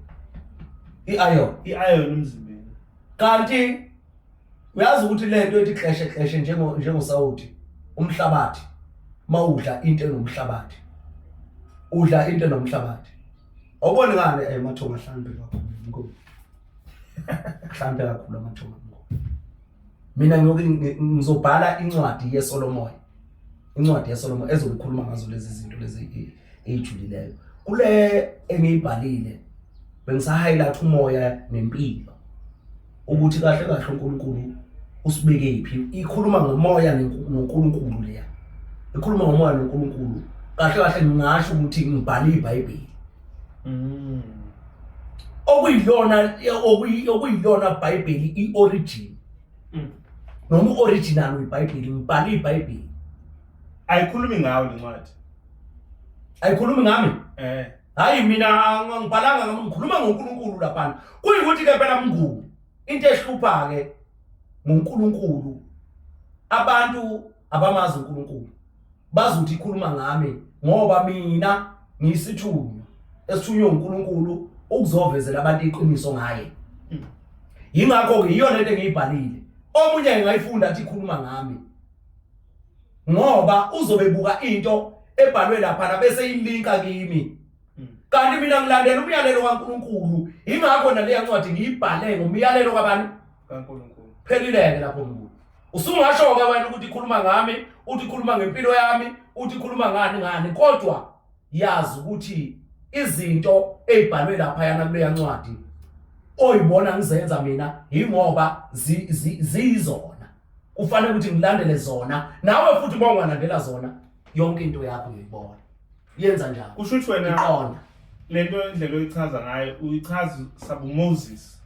i-iron emzimbeni kanti uyazi ukuthi lento ethi xeshe njengosawuti umhlabathi mawudla into enomhlabathi udla into enomhlabathi awuboni ngane mathonga hlambe kakhulu ngoko hlambe kakhulu amathonga ngoko mina ngizobhala incwadi yeSolomon ezokhuluma ngazo lezi zinto lezi ezijulileyo kule engiyibhalile bengisahighlight umoya nempilo ukuthi kahle kahle uNkulunkulu usibeke iphi ikhuluma ngomoya noNkulunkulu leya ikhuluma ngomoya noNkulunkulu kahle kahle ngingasho ukuthi ngibhala iBhayibheli okuyilona Bhayibheli iorigin noma original weBhayibheli ngibhala iBhayibheli ayikhulumi ngawo lencwadi. Ayikhulumi ngami. Hayi mina ngibhalanga ngikhuluma ngoNkulunkulu lapha. Kuyikuthi ke phela mnguni into ehlupha ke ngoNkulunkulu. Abantu abamazi uNkulunkulu bazi ukuthi ikhuluma ngami ngoba mina ngiyisithunywa esithunywe uNkulunkulu ukuzovezela abantu iqiniso ngaye. Yingakho ke iyona into engiyibhalile. Omunye ngayifunda athi ikhuluma ngami. Ngoba uzobebuka into ebhalwe lapha bese ilinka kimi. Kanti mina ngilandela umyalelo kaNkulunkulu. Yingakho naleya ncwadi ngiyibhale ngomyalelo kabani? kaNkulunkulu. Phelileke lapho mnguni. Usungasho ke wena ukuthi ikhuluma ngami, uthi ikhuluma ngempilo yami, uthi ikhuluma ngani kodwa yazi ukuthi izinto ezibhalwe lapha yana kuleya ncwadi oyibona ngizenza mina ingoba zizona. Kufanele ukuthi ngilandele zona. Nawe futhi uma ungalandela zona yonke into yakho uyibona. Yenza njalo. Kusho ukuthi wena lento indlela oyichaza ngayo uyichaza sabu Moses.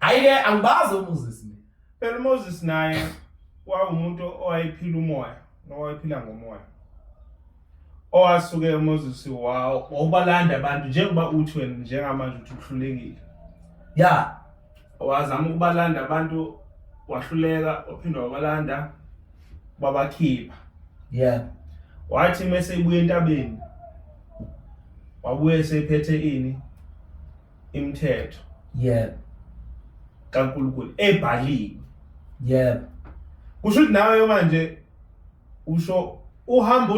Ayike angibazi uMoses mina. Phela Moses naye wawumuntu owayiphila umoya, nowayiphila ngomoya. Owasuke uMoses wawubalanda abantu njengoba uthi wena njengamanje uthi uhlulekile. Ya. Wazama ukubalanda abantu wahluleka waphindwa wabalanda babakhipha. Yeah. Wathi mase ibuye entabeni wabuye sephethe ini imithetho. Yeah. kaNkulunkulu ebhaliwe. Yeah. Kusho ukuthi nawe manje usho uhamba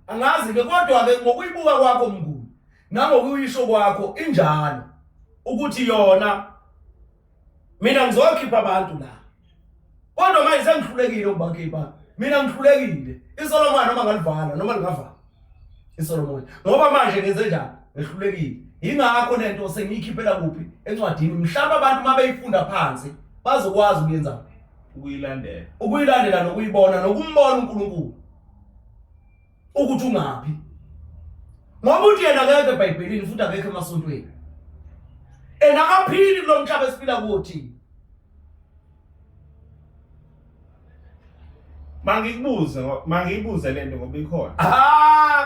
angazi ke kodwa ke ngokuyibuka kwakho mnguni nangokuyisho kwakho injalo ukuthi yona mina ngizokhipha abantu la. Kodwa manje sengihlulekile ukubakhipha. Mina ngihlulekile. iSolomon noma ngalivala noma lingavala. iSolomon ngoba manje ngenze njani? Ngihlulekile. Yingakho lento sengiyikhiphela kuphi encwadini mhlawumbe abantu mabeyifunda phansi bazokwazi ukuyenza ukuyilandela nokuyibona nokumbona uNkulunkulu ukuthi ungaphi. Ngoba uthi yena akekho eBhayibhelini futhi akekho emasontweni. Akaphili kulo mhlaba esiphila kuthi. Mangiyibuze lento ngoba ikhona.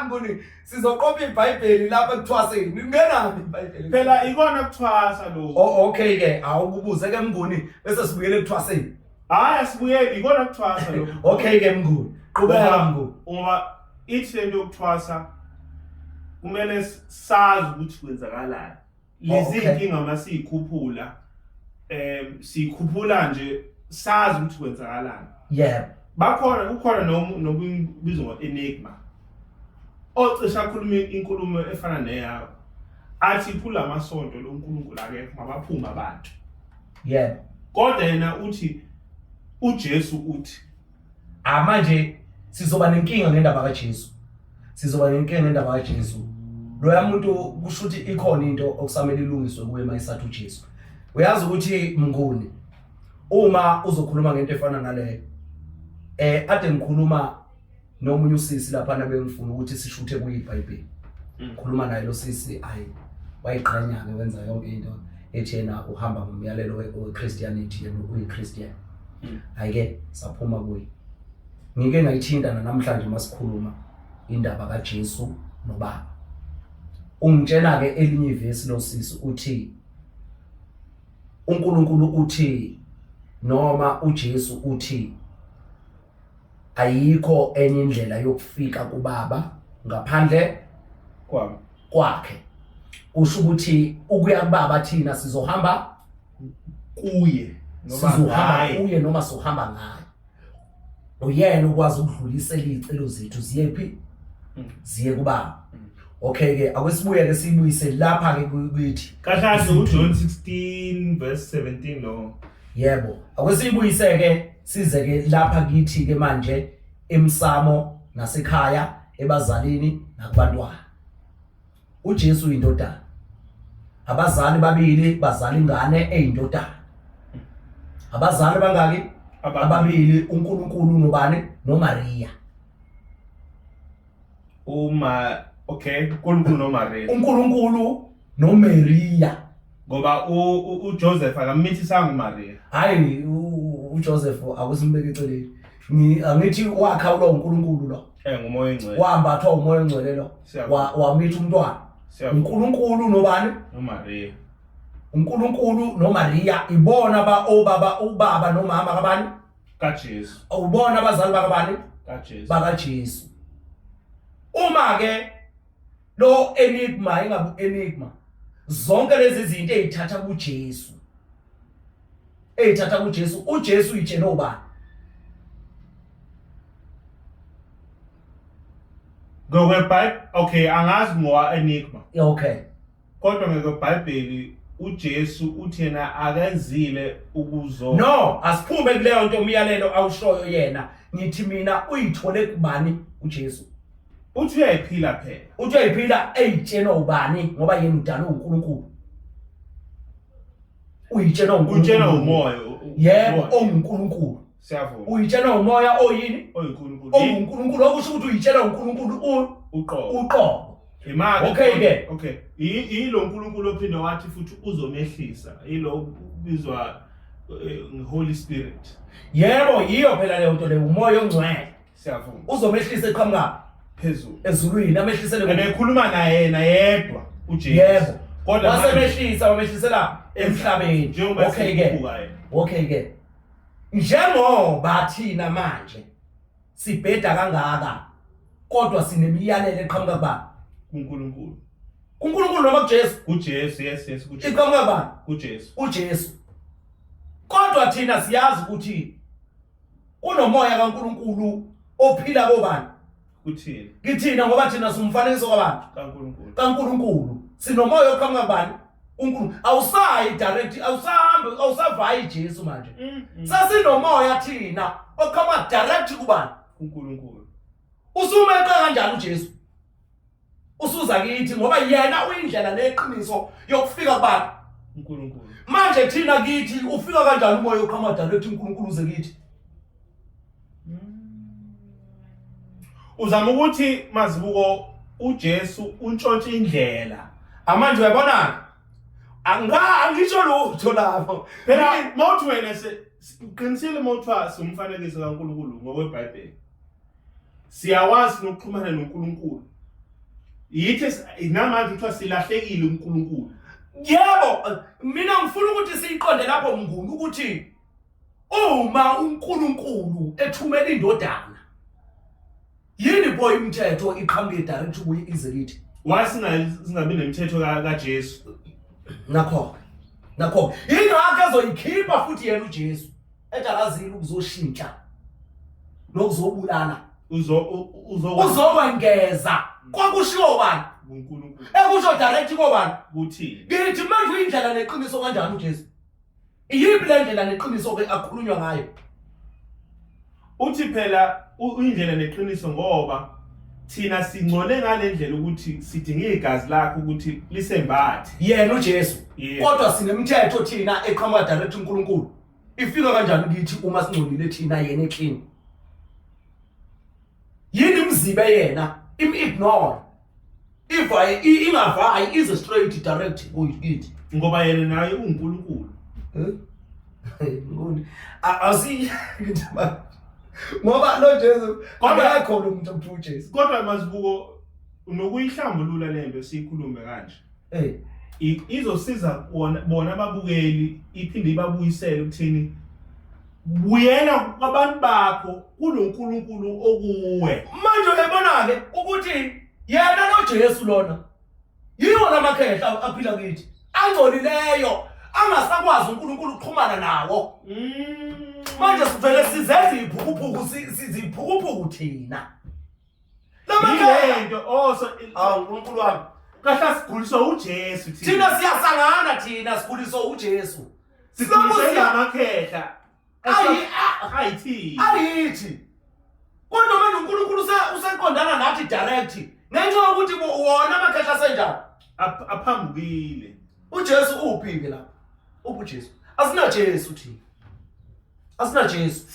Ngoni sizoqopha iBhayibheli lapha ekuthwaseni. Ningenaphi iBhayibheli? Phela ikona kuthwasa lo. Okay ke awukubuze ke mnguni bese sibuyele ekuthwaseni. Hayi asibuyele ikona kuthwasa lo. Okay ke mnguni. Qhubeka mnguni. Ngoba ithi lento yokuthwasa kumele sazi ukuthi kwenzakalani. Lezi inkinga masikhuphula sikhuphula nje sazi ukuthi kwenzakalani. Yeah. Kukhona nobizwa ngo-enigma. Ocisha khuluma inkulumo efana neyayo. Athi phula amasonto lo uNkulunkulu akekho mabaphuma abantu. Yeah. Kodwa yena uthi uJesu uthi manje sizoba nenkinga ngendaba kaJesu. Lo muntu kusho ukuthi ikhona into okusamele ilungiswe kuye mayisathu uJesu. Uyazi ukuthi mnguni uma uzokhuluma ngento efana naleyo ade ngikhuluma nomunye usisi lapha nabengifuna ukuthi sishuthe kuyiBhayibheli. Khuluma naye lo sisi wayiqhanya ke wenza yonke into ethi yena uhamba ngomyalelo weChristianity yena uyiChristian. Ayike saphuma kuye. Ngike ngayithinta namhlanje masikhuluma indaba kaJesu noBaba. Ungitshela ke elinye ivesi lo sisi uthi uNkulunkulu uthi noma uJesu uthi ayikho enye indlela yokufika kuBaba ngaphandle kwakhe. Usho ukuthi ukuya kuBaba thina sizohamba kuye noma sohamba ngaye. Uyena ukwazi ukudlulisela izicelo zethu ziyephi? Ziye kuBaba. Okay ke akwesibuye ke sibuyise lapha ke kuyithi kahle uJohn 16 verse 17 lo. Yebo akwesibuyise ke size ke lapha kithi ke manje emsamo nasekhaya ebazalini nakubantwana. uJesu uyindodana. Abazali babili bazala ingane eyindodana. Abazali bangaki? Ababili uNkulunkulu nobani? noMaria. uNkulunkulu noMaria. Ngoba uJoseph akamithisa nguMaria. Hayi uJoseph akusimbeke eceleni. Angithi wakha lo uNkulunkulu lo. Ngumoya engcwele. Wambathwa umoya engcwele lo. Wamitha umntwana. uNkulunkulu nobani? noMaria. uNkulunkulu noMaria ibona ubaba nomama kabani? kaJesu. Ubona abazali bakabani? kaJesu. BakaJesu. Uma ke lo enigma engabu enigma zonke lezi zinto ezithatha kuJesu. Ezithatha kuJesu, uJesu itshela obani? NgokweBhayibheli okay angazi ngowa enigma. Okay. Kodwa ngekweBhayibheli uJesu uthi yena akenzile ukuzo. No, asiphume kuleyo nto umyalelo awushoyo yena. Ngithi mina uyithole kubani uJesu? Uthi uyayiphila phela. Uthi uyayiphila eyitshena ubani ngoba yena udala uNkulunkulu. Uyitshena uNkulunkulu. Utshena umoya. Yebo, uNkulunkulu. Siyavuma. Uyitshena umoya oyini? OyiNkulunkulu. OuNkulunkulu okusho ukuthi uyitshena uNkulunkulu uqobo. Imali. Okay ke. Okay. Yilo uNkulunkulu ophinde wathi futhi uzomehlisa. Yilo ubizwa Holy Spirit. Yebo, yiyo phela leyo nto leyo umoya ongcwele. Siyavuma. Uzomehlisa eqhamuka phezulu. Ezulwini amehlisele ekhuluma naye yena yedwa uJesu. Yebo. Kodwa wasemehlisa wamehlisela emhlabeni. Okay ke. Okay ke. Njengoba thina manje sibheda kangaka kodwa sinemiyalelo eqhamuka kuba uNkulunkulu. uNkulunkulu noma kuJesu? uJesu, yes kuJesu. Iqhamuka kuba uJesu. uJesu. Kodwa thina siyazi ukuthi kunomoya kaNkulunkulu ophila kobani? Kuthina. Kithina ngoba thina simfanekiso kwabantu kaNkulunkulu. kaNkulunkulu. Sinomoya oqhamuka kubani? uNkulunkulu. Awusayi direct, awusahambi, awusavayi Jesu manje. Sasinomoya thina oqhamuka direct kubani? uNkulunkulu. Usumeqa kanjani uJesu? Usuza kithi ngoba yena uyindlela neqiniso yokufika kubani? uNkulunkulu. Manje thina kithi ufika kanjani umoya oqhamuka direct uNkulunkulu uze kithi? Uzama ukuthi mazibuko uJesu untshontshe indlela. Amanje uyabona? Angisho lutho lapho. Phela mawuthi wena uqinisile mawuthi simfanekiso kaNkulunkulu ngokweBhayibheli. Siyawazi nokuxhumana noNkulunkulu. Yithi namanje kuthiwa silahlekile uNkulunkulu. Yebo, mina ngifuna ukuthi siyiqonde lapho mnguni ukuthi uma uNkulunkulu ethumela indodana yini boy imithetho iqhamuke direct kuye iZelithi. Wasingabi nemithetho kaJesu. Nakho ingakho ezoyikhipha futhi yena uJesu ejalazile ukuzoshintsha nokuzobulala uzokwengeza kwakushiwo bani? uNkulunkulu. Ekusho direct kobani? Kuthini? Ngithi manje uyindlela neqiniso kanjani uJesu? Iyiphi le ndlela neqiniso ke akhulunywa ngayo? Uthi phela uyindlela neqiniso ngoba thina singcole ngalendlela ukuthi sidinga igazi lakho ukuthi lisembathe yena uJesu. Kodwa sinemithetho thina eqhamuka direct uNkulunkulu. Ifika kanjani kithi uma singcolile thina yena eclean? Yini imzibe yena im-ignore? Ingavayi is straight direct kuyithi ngoba yena naye uNkulunkulu. Ngoni asi ngoba lo Jesu akekho lo muntu omthu uJesu. Kodwa mazibuko unokuyihlambulula lento siyikhulume kanje. Izosiza bona ababukeli iphinde ibabuyisele ukuthini buyela kwabantu bakho kuloNkulunkulu okuwe. Manje uyabona ke ukuthi yena noJesu lona yiwo lamakhehla aphila kithi angcolileyo angasakwazi uNkulunkulu ukuxhumana nawo. Manje sivele sizenza iphukuphuku siziphukuphuku thina. Lento uNkulunkulu wami kahla siguliswa uJesu thina siyasangana thina siguliswa uJesu. Siguliswa amakhehla. Ayithi. Kodwa manje uNkulunkulu useqondana nathi direct. Ngenxa yokuthi wona amakhehla senjani? Aphambukile. uJesu uphi ke lapha? Uphi uJesu? Asina Jesu thina. Asina Jesu.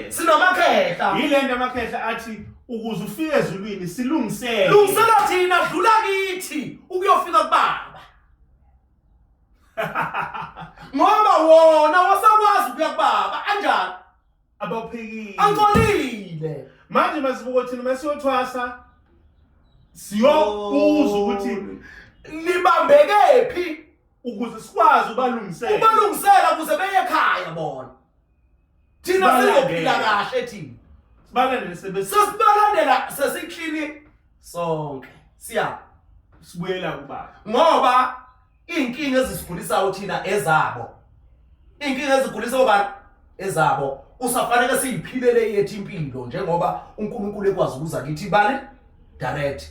Sinamakhehla. Yilento amakhehla athi ukuze ufike ezulwini silungisele. Lungisela thina dlula kithi ukuyofika kuBaba. Ngoba wona wasakwazi ukuya kuBaba kanjani? abaphekile angcolile manje masibuko thina masiyothwasa siyobuza ukuthi libambeke phi ukuze sikwazi ubalungisela ukuze beye ekhaya bona thina sizophila kahle thina sibalandele sesibalandela sesiklini sonke sibuyela kubaba ngoba inkinga ezisigulisayo thina ezabo inkinga ezigulisa obani ezabo usafanele siyiphilele yethu impilo njengoba uNkulunkulu ekwazi ukuza kithi bani direct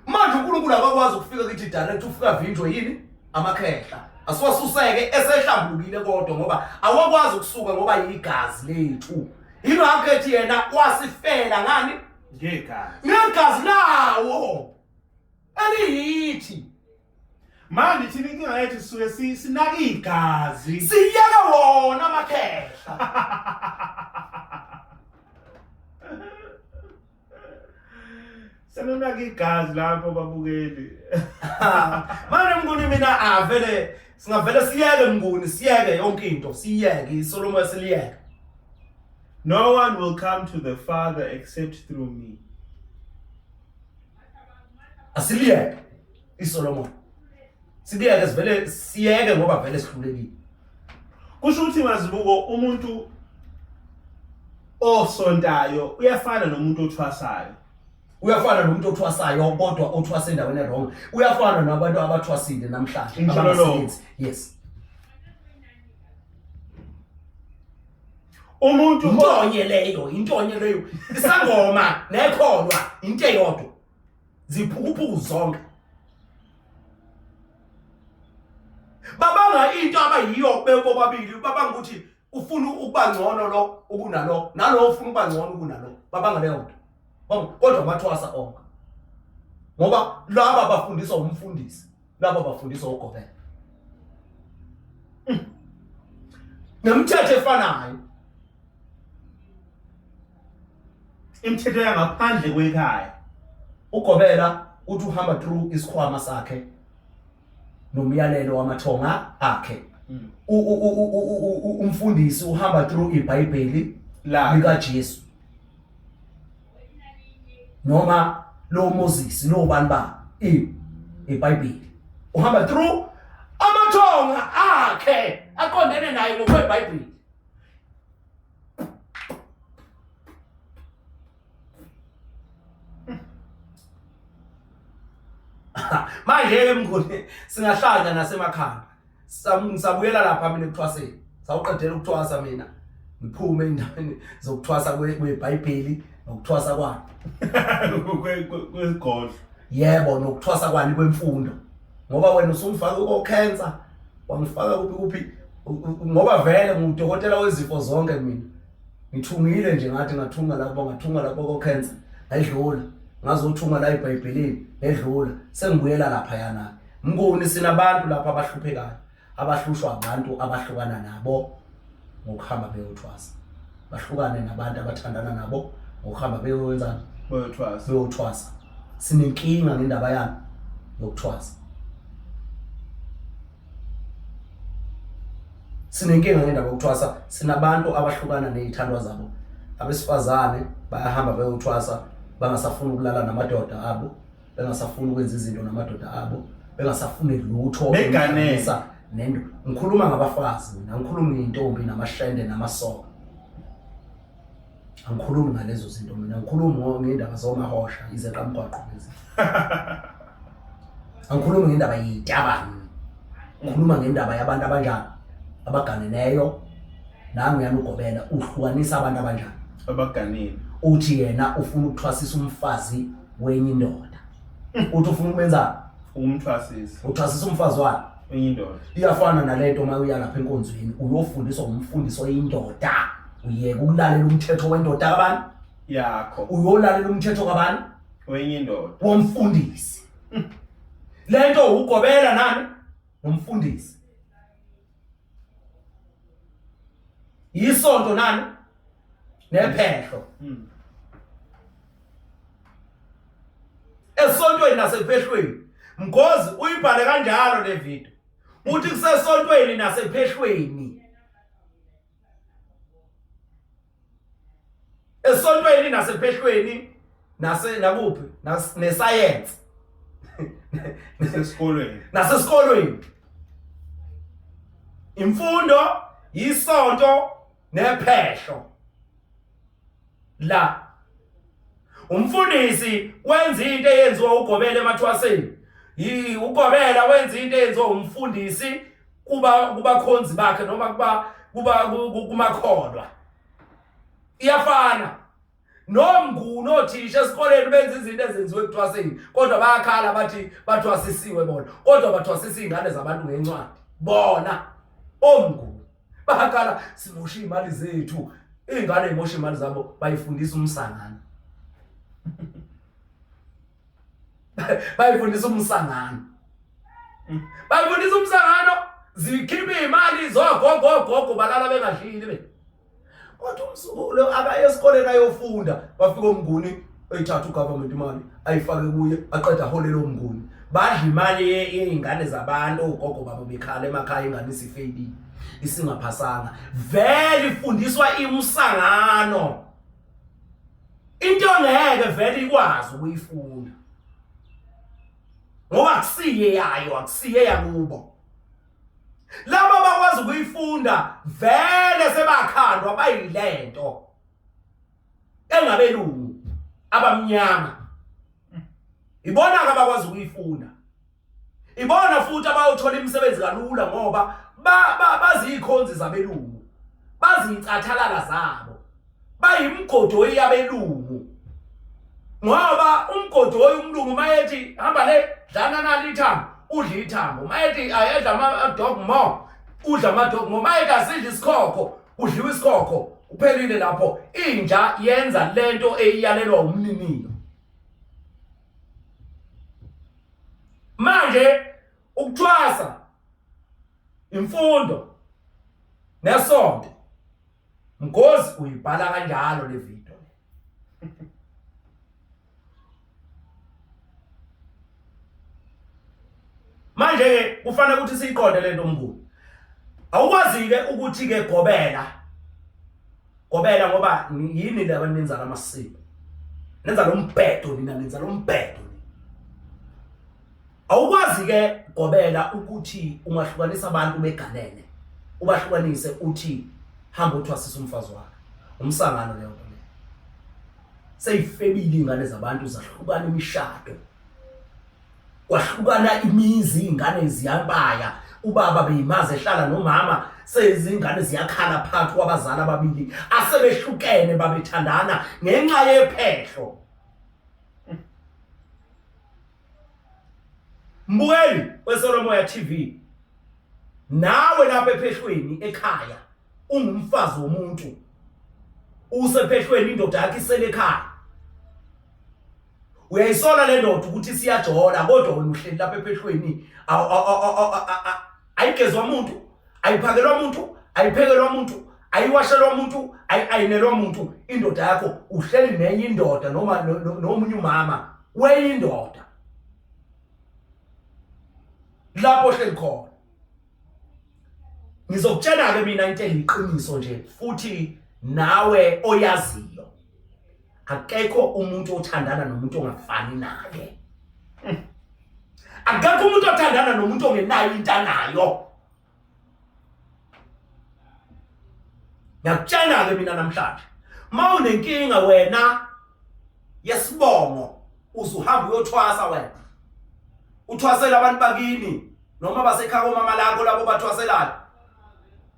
manje uNkulunkulu akakwazi ukufika kithi direct ufika vinjwe yini amakhehla asiwasuseke esehlambulukile kodwa ngoba awakwazi ukusuka ngoba yigazi lethu yilo ankethi yena wasifela ngani ngegazi lawo eliyithi manje thina inkinga yethu sisuke sinaka igazi siyeke wona amakhehla senonaka igazi lapho babukeli manje mnguni mina avele singavele siyeke mnguni siyeke yonke into siyeke iSolomon yaseliyeke no one will come to the Father except through me asiliyeke iSolomon sibiyeke sivele siyeke ngoba vele sihlulekile kusho ukuthi mazibuko umuntu osontayo uyafana nomuntu othwasayo uyafana nomuntu othwasayo kodwa othwasa endaweni errong uyafana nabantu abathwasile namhlanje abasebenzi yes umuntu intonye leyo isangoma nekholwa into eyodwa ziphukuphuku zonke babanga into abayiyo bebobabili babanga ukuthi ufuna ukuba ngcono lo ukunalo nalo ufuna ukuba ngcono ukunalo babanga leyo nto kodwa bathwasa onke ngoba laba bafundiswa umfundisi laba bafundiswa uGobela nemthetho efanayo imithetho yangaphandle kwekhaya uGobela uthi uhamba through isikhwama sakhe nomyalelo wamathonga akhe umfundisi uhamba through iBhayibheli lika Jesu noma lo Moses lo bani ba iBhayibheli uhamba through amathonga akhe aqondene naye ngokweBhayibheli manje emnguni singahlanja nasemakhaya sabuyela lapha mina ekuthwaseni sawuqedela ukuthwasa mina ngiphume endaweni zokuthwasa kweBhayibheli nokuthwasa kwani kwezigodlo yebo nokuthwasa kwani kwemfundo ngoba wena usungifaka ukokhensa wangifaka kuphi ngoba vele ngudokotela wezifo zonke mina ngithungile nje ngathi ngathunga lapho kokhensa ayidlula ngazothunga la eBhayibhelini edlula sengibuyela lapha yana mnguni sinabantu lapha abahluphekayo abahlushwa abantu abahlukana nabo ngokuhamba beyothwasa bahlukane nabantu abathandana nabo ngokuhamba beyowenza beyothwasa sinenkinga ngendaba yana yokuthwasa sinenkinga ngendaba yokuthwasa sinabantu abahlukana nezithandwa zabo abesifazane bayahamba beyothwasa bangasafuna ukulala namadoda abo bengasafuna ukwenza izinto namadoda abo bengasafuna lutho beganesa nendo ngikhuluma ngabafazi mina ngikhuluma ngeintombi namahlende namasoka angikhulumi ngalezo zinto mina ngikhuluma ngendaba zomahosha izeqamgwaqo lezi angikhulumi ngendaba yitabani ngikhuluma ngendaba yabantu abanjani abaganeneyo nami yana uGobela uhlukanisa abantu abanjani abaganile uthi yena ufuna ukuthwasisa umfazi wenye indoda uthi ufuna ukwenza uthwasisa umfazi wakhe wenye indoda iyafana nalento uma uya lapha enkonzweni uyofundiswa umfundiso oyindoda uyeka ukulalela umthetho wendoda kabani yakho uyolalela umthetho kabani wenye indoda womfundisi lento uGobela nani nomfundisi isonto nani nephehlo esontweni nasephehlweni mgozi uyibhale kanjalo le video uthi kusesontweni nasephehlweni esontweni nasephehlweni nakuphi nescience nasesikolweni imfundo isonto nephehlo la umfundisi wenza into eyenziwa ugobela emathwaseni ugobela wenza into eyenziwa umfundisi kubakhonzi bakhe noma kumakholwa iyafana nomngu nothisha esikoleni benza izinto ezenziwe ekuthwaseni kodwa bayakhala bathwasisiwe bona kodwa bathwasisa ingane zabantu ngencwadi bona omngu bakhala simosha imali zethu ingane imosha imali zabo bayifundisa umsangano bayifundisa umsangano zikhipha imali zogogogogo balala bengadlili kodwa umsukulo akaye esikoleni ayofunda bafika omnguni eyithatha ugovernment imali ayifake kuye aqeda holela omnguni badla imali yeingane zabantu ugogo babo bekhala emakhaya ingane isifeyili isingaphasanga vele ifundiswa imsangano into ngeke vele ikwazi ukuyifunda ngoba akusiye yakubo laba bakwazi ukuyifunda vele sebakhandwa bayilento engabelungu abamnyama ibona abakwazi ukuyifunda ibona futhi abayothola imisebenzi kalula ngoba bazikhonzi zabelungu bazicathalala zabo bayimgodo yabelungu ngoba umgodo womlungu mayethi hamba le dlana nalithambo udla ithambo mayethi ayedla ama-dog mo udla ama-dog mo mayethi asidla isikhokho udliwa isikhokho uphelile lapho inja yenza lento eyiyalelwa umniniyo manje ukuthwasa imfundo nesonto mgozi uyibhala kanjalo le video manje kufanele ukuthi siyiqonde lento mnguni awukwazi ke ukuthi ke gobela ngoba yini laba nenza lamasiko nenza lo mbhedo nina nenza lo mbhedo awukwazi ke gobela ukuthi ungahlukanisa abantu beganene ubahlukanise uthi hamba uthwasisa umfazi wakhe umsangano leyo nto seyifebile ingane zabantu zahlukana imishado kwahlukana imizi ingane ziyabaya ubaba beyimaze ehlala nomama sezingane ziyakhala phakathi kwabazali ababili asebehlukene babethandana ngenxa yephehlo mbukeli weSolomoya TV nawe lapha ephehlweni ekhaya ungumfazi womuntu usephehlweni indoda yakhe isele ekhaya uyayisola le ndoda ukuthi siyajola kodwa wena uhleli lapha ephehlweni ayigezwa umuntu ayiphakelwa umuntu ayiphekelwa umuntu ayiwashelwa umuntu ayinelwa umuntu indoda yakho uhleli nenye indoda noma nomunye umama weyindoda lapho ohleli khona ngizokutshela ke mina into eliqiniso nje futhi nawe oyaziyo akekho umuntu othandana nomuntu ongafani naye akekho umuntu othandana nomuntu ongenayo into anayo ngiyakutshela ke mina namhlanje mawunenkinga wena yesibongo uzuhamba uyothwasa wena uthwasela abantu bakini noma basekhaya omama lakho labo bathwaselayo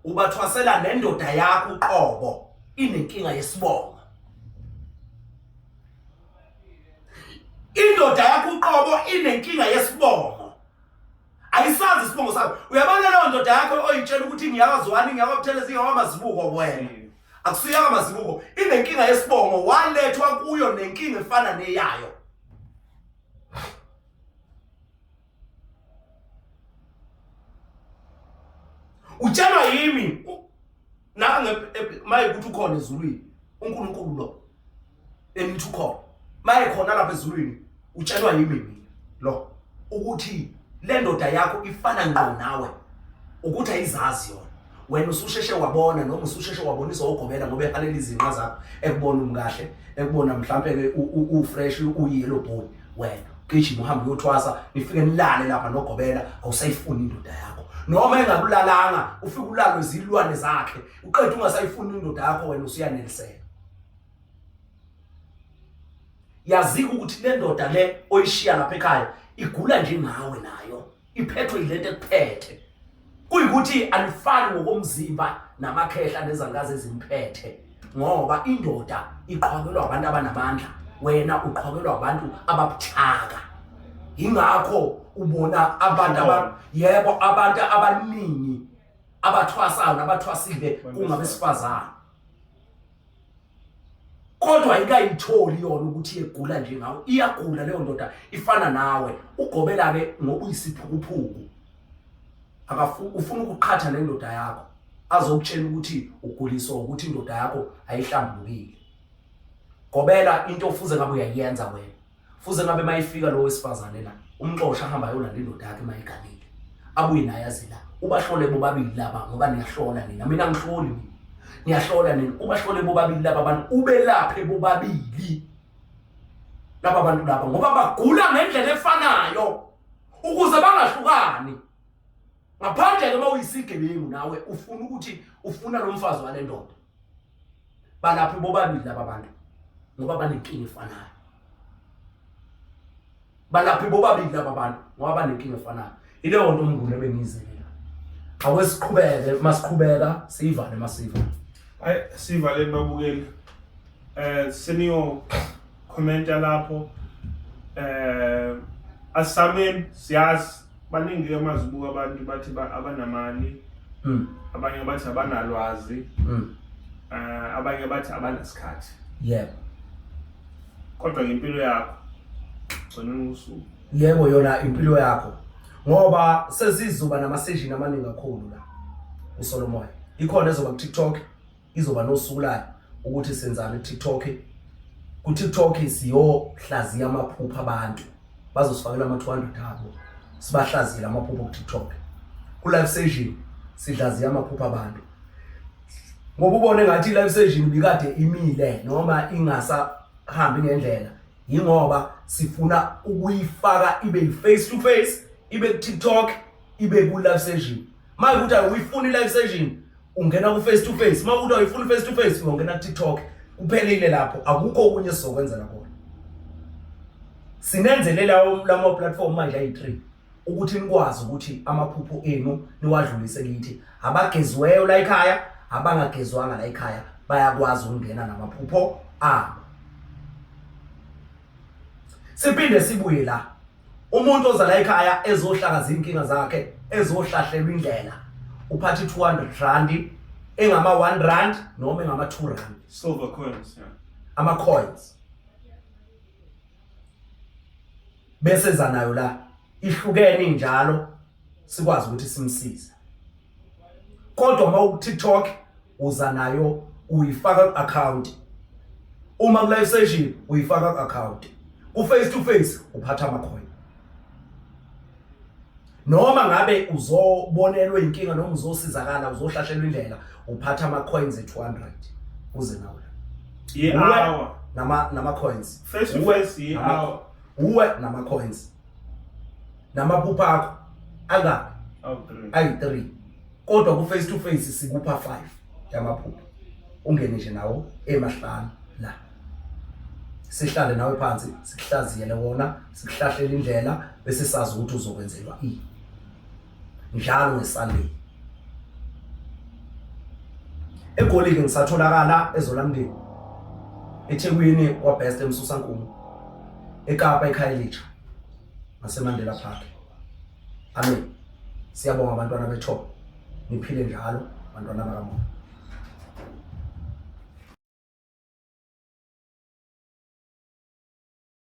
ubathwasela nendoda yakho uqobo inenkinga yesibongo indoda yakho uqobo inenkinga yesibongo ayisazi isibongo sakho uyabona leyo ndoda yakho oyitshela ukuthi ngiyakazwani ngiyakutheleza ingawamazibuko wena akusiyaka mazibuko inenkinga yesibongo walethwa kuyo nenkinga efana neyayo utshelwa yimi nange maye ukuthi ukhona ezulwini uNkulunkulu lo enithi ukhona maye khona lapha ezulwini utshelwa yimi mina lo ukuthi le ndoda yakho ifana ngqo nawe ukuthi ayizazi yona wena ususheshe wabona noma ususheshe waboniswa ugobela ngoba eqalela izinqa zakho ekubona umkahle ekubona mhlambe ke u-fresh u-yellow bone wena gijima uhambe uyothwasa nifike nilale lapha nogobela awusayifuni indoda yakho noma engakulalanga ufike ulalwe izilwane zakhe uqeda ungasayifuni indoda yakho wena usuyaneliseka yazika ukuthi le ndoda le oyishiya lapha ekhaya igula njengawe nayo iphethwe yilento ekuphethe kuyikuthi alifani ngokomzimba namakhehla nezangazi ezimphethe ngoba indoda iqhawelwa abantu abanamandla wena uqhawelwa abantu ababuthaka ingakho ubona abantu yebo abantu abaningi abathwasayo nabathwasile kungabesifazana kodwa ayikayitholi yona ukuthi igula njengawe iyagula leyo ndoda ifana nawe ugobela ke ngoba uyisiphukuphuku ufuna ukuqhatha nendoda yakho azokutshela ukuthi uguliswa ukuthi indoda yakho ayihlambulukile gobela into ofuze ngabe uyayenza wena fuze ngabe mayifika lo wesifazane la umxosha ahamba yolanda indoda yakhe mayiganile abuye naye azila ubahlole bobabili laba ngoba niyahlola nina mina ngihloli niyahlola nina ubahlole bobabili laba abantu ubelaphe bobabili laba bantu laba ngoba bagula ngendlela efanayo ukuze bangahlukani ngaphandle ke mawuyisigebengu nawe ufuna ukuthi ufuna lo mfazi wale ndoda balaphe bobabili laba bantu ngoba banenkinga efanayo balaphe bobabili laba bantu ngoba banenkinga efanayo ileyo nto umngune bengizelela awesiqhubeke masiqhubeka sivale masiva ay sivale babukeli senior commenta lapho asameni siyazi baningi amazibuka abantu bathi abanamali abanye bathi abanalwazi abanye bathi abanasikhathi yebo kodwa impilo yakho gcina usuku yebo yona impilo yakho ngoba sezizuba namasession amaningi kakhulu la uSolomoya ikhona ezoba ku TikTok izoba nosuku la ukuthi senzana TikTok ku TikTok siyohlaziya amaphupha abantu bazosifakela ama-200 abo sibahlazile amaphupho ku TikTok ku live session sihlaziya amaphupha abantu ngoba ubone ngathi live session bikade imile noma ingasahambi ngendlela yingoba sifuna ukuyifaka ibe face to face ibe ku TikTok ibe ku live session manje ukuthi uyifuna live session ungena ku face to face manje ukuthi uyifuna face to face ungena ku TikTok kuphelile lapho akukho okunye sizokwenza lapho sinenzelela lama platform manje ayi3 ukuthi nikwazi ukuthi amaphupho enu niwadlulise kithi abageziweyo la ekhaya abangagezwanga la ekhaya bayakwazi ukungena namaphupho abo siphinde sibuye la umuntu oza la ekhaya ezohlakaza inkinga zakhe ezohlahlelwa indlela uphathi 200 rand engama 1 rand noma engama 2 rand silver coins ama coins bese zanayo la ihlukene njalo sikwazi ukuthi simsize kodwa uma TikTok uza nayo uyifaka account uma ku live session uyifaka account ku face to face uphatha ama coin noma ngabe uzobonelwa inkinga noma uzosizakala uzohlahlela indlela uphatha ama coins e200 uze nawe hour nama coins face to face hour uwe nama coins namaphupha akho anga ayi3 kodwa ku face to face sikupha 5 yamaphupha ungene nje nawo emahlanu la sihlale nawe phansi sikuhlaziyele wona sikuhlahlela indlela bese sazi ukuthi uzokwenzelwa njalo ngeSunday eGolide ngisatholakala eZolamndeni eThekwini kwa Best eMsusankumu eKapa eKhayelitsha ngaseMandela Park amen siyabonga abantwana bethu niphile njalo abantwana bakaMoya.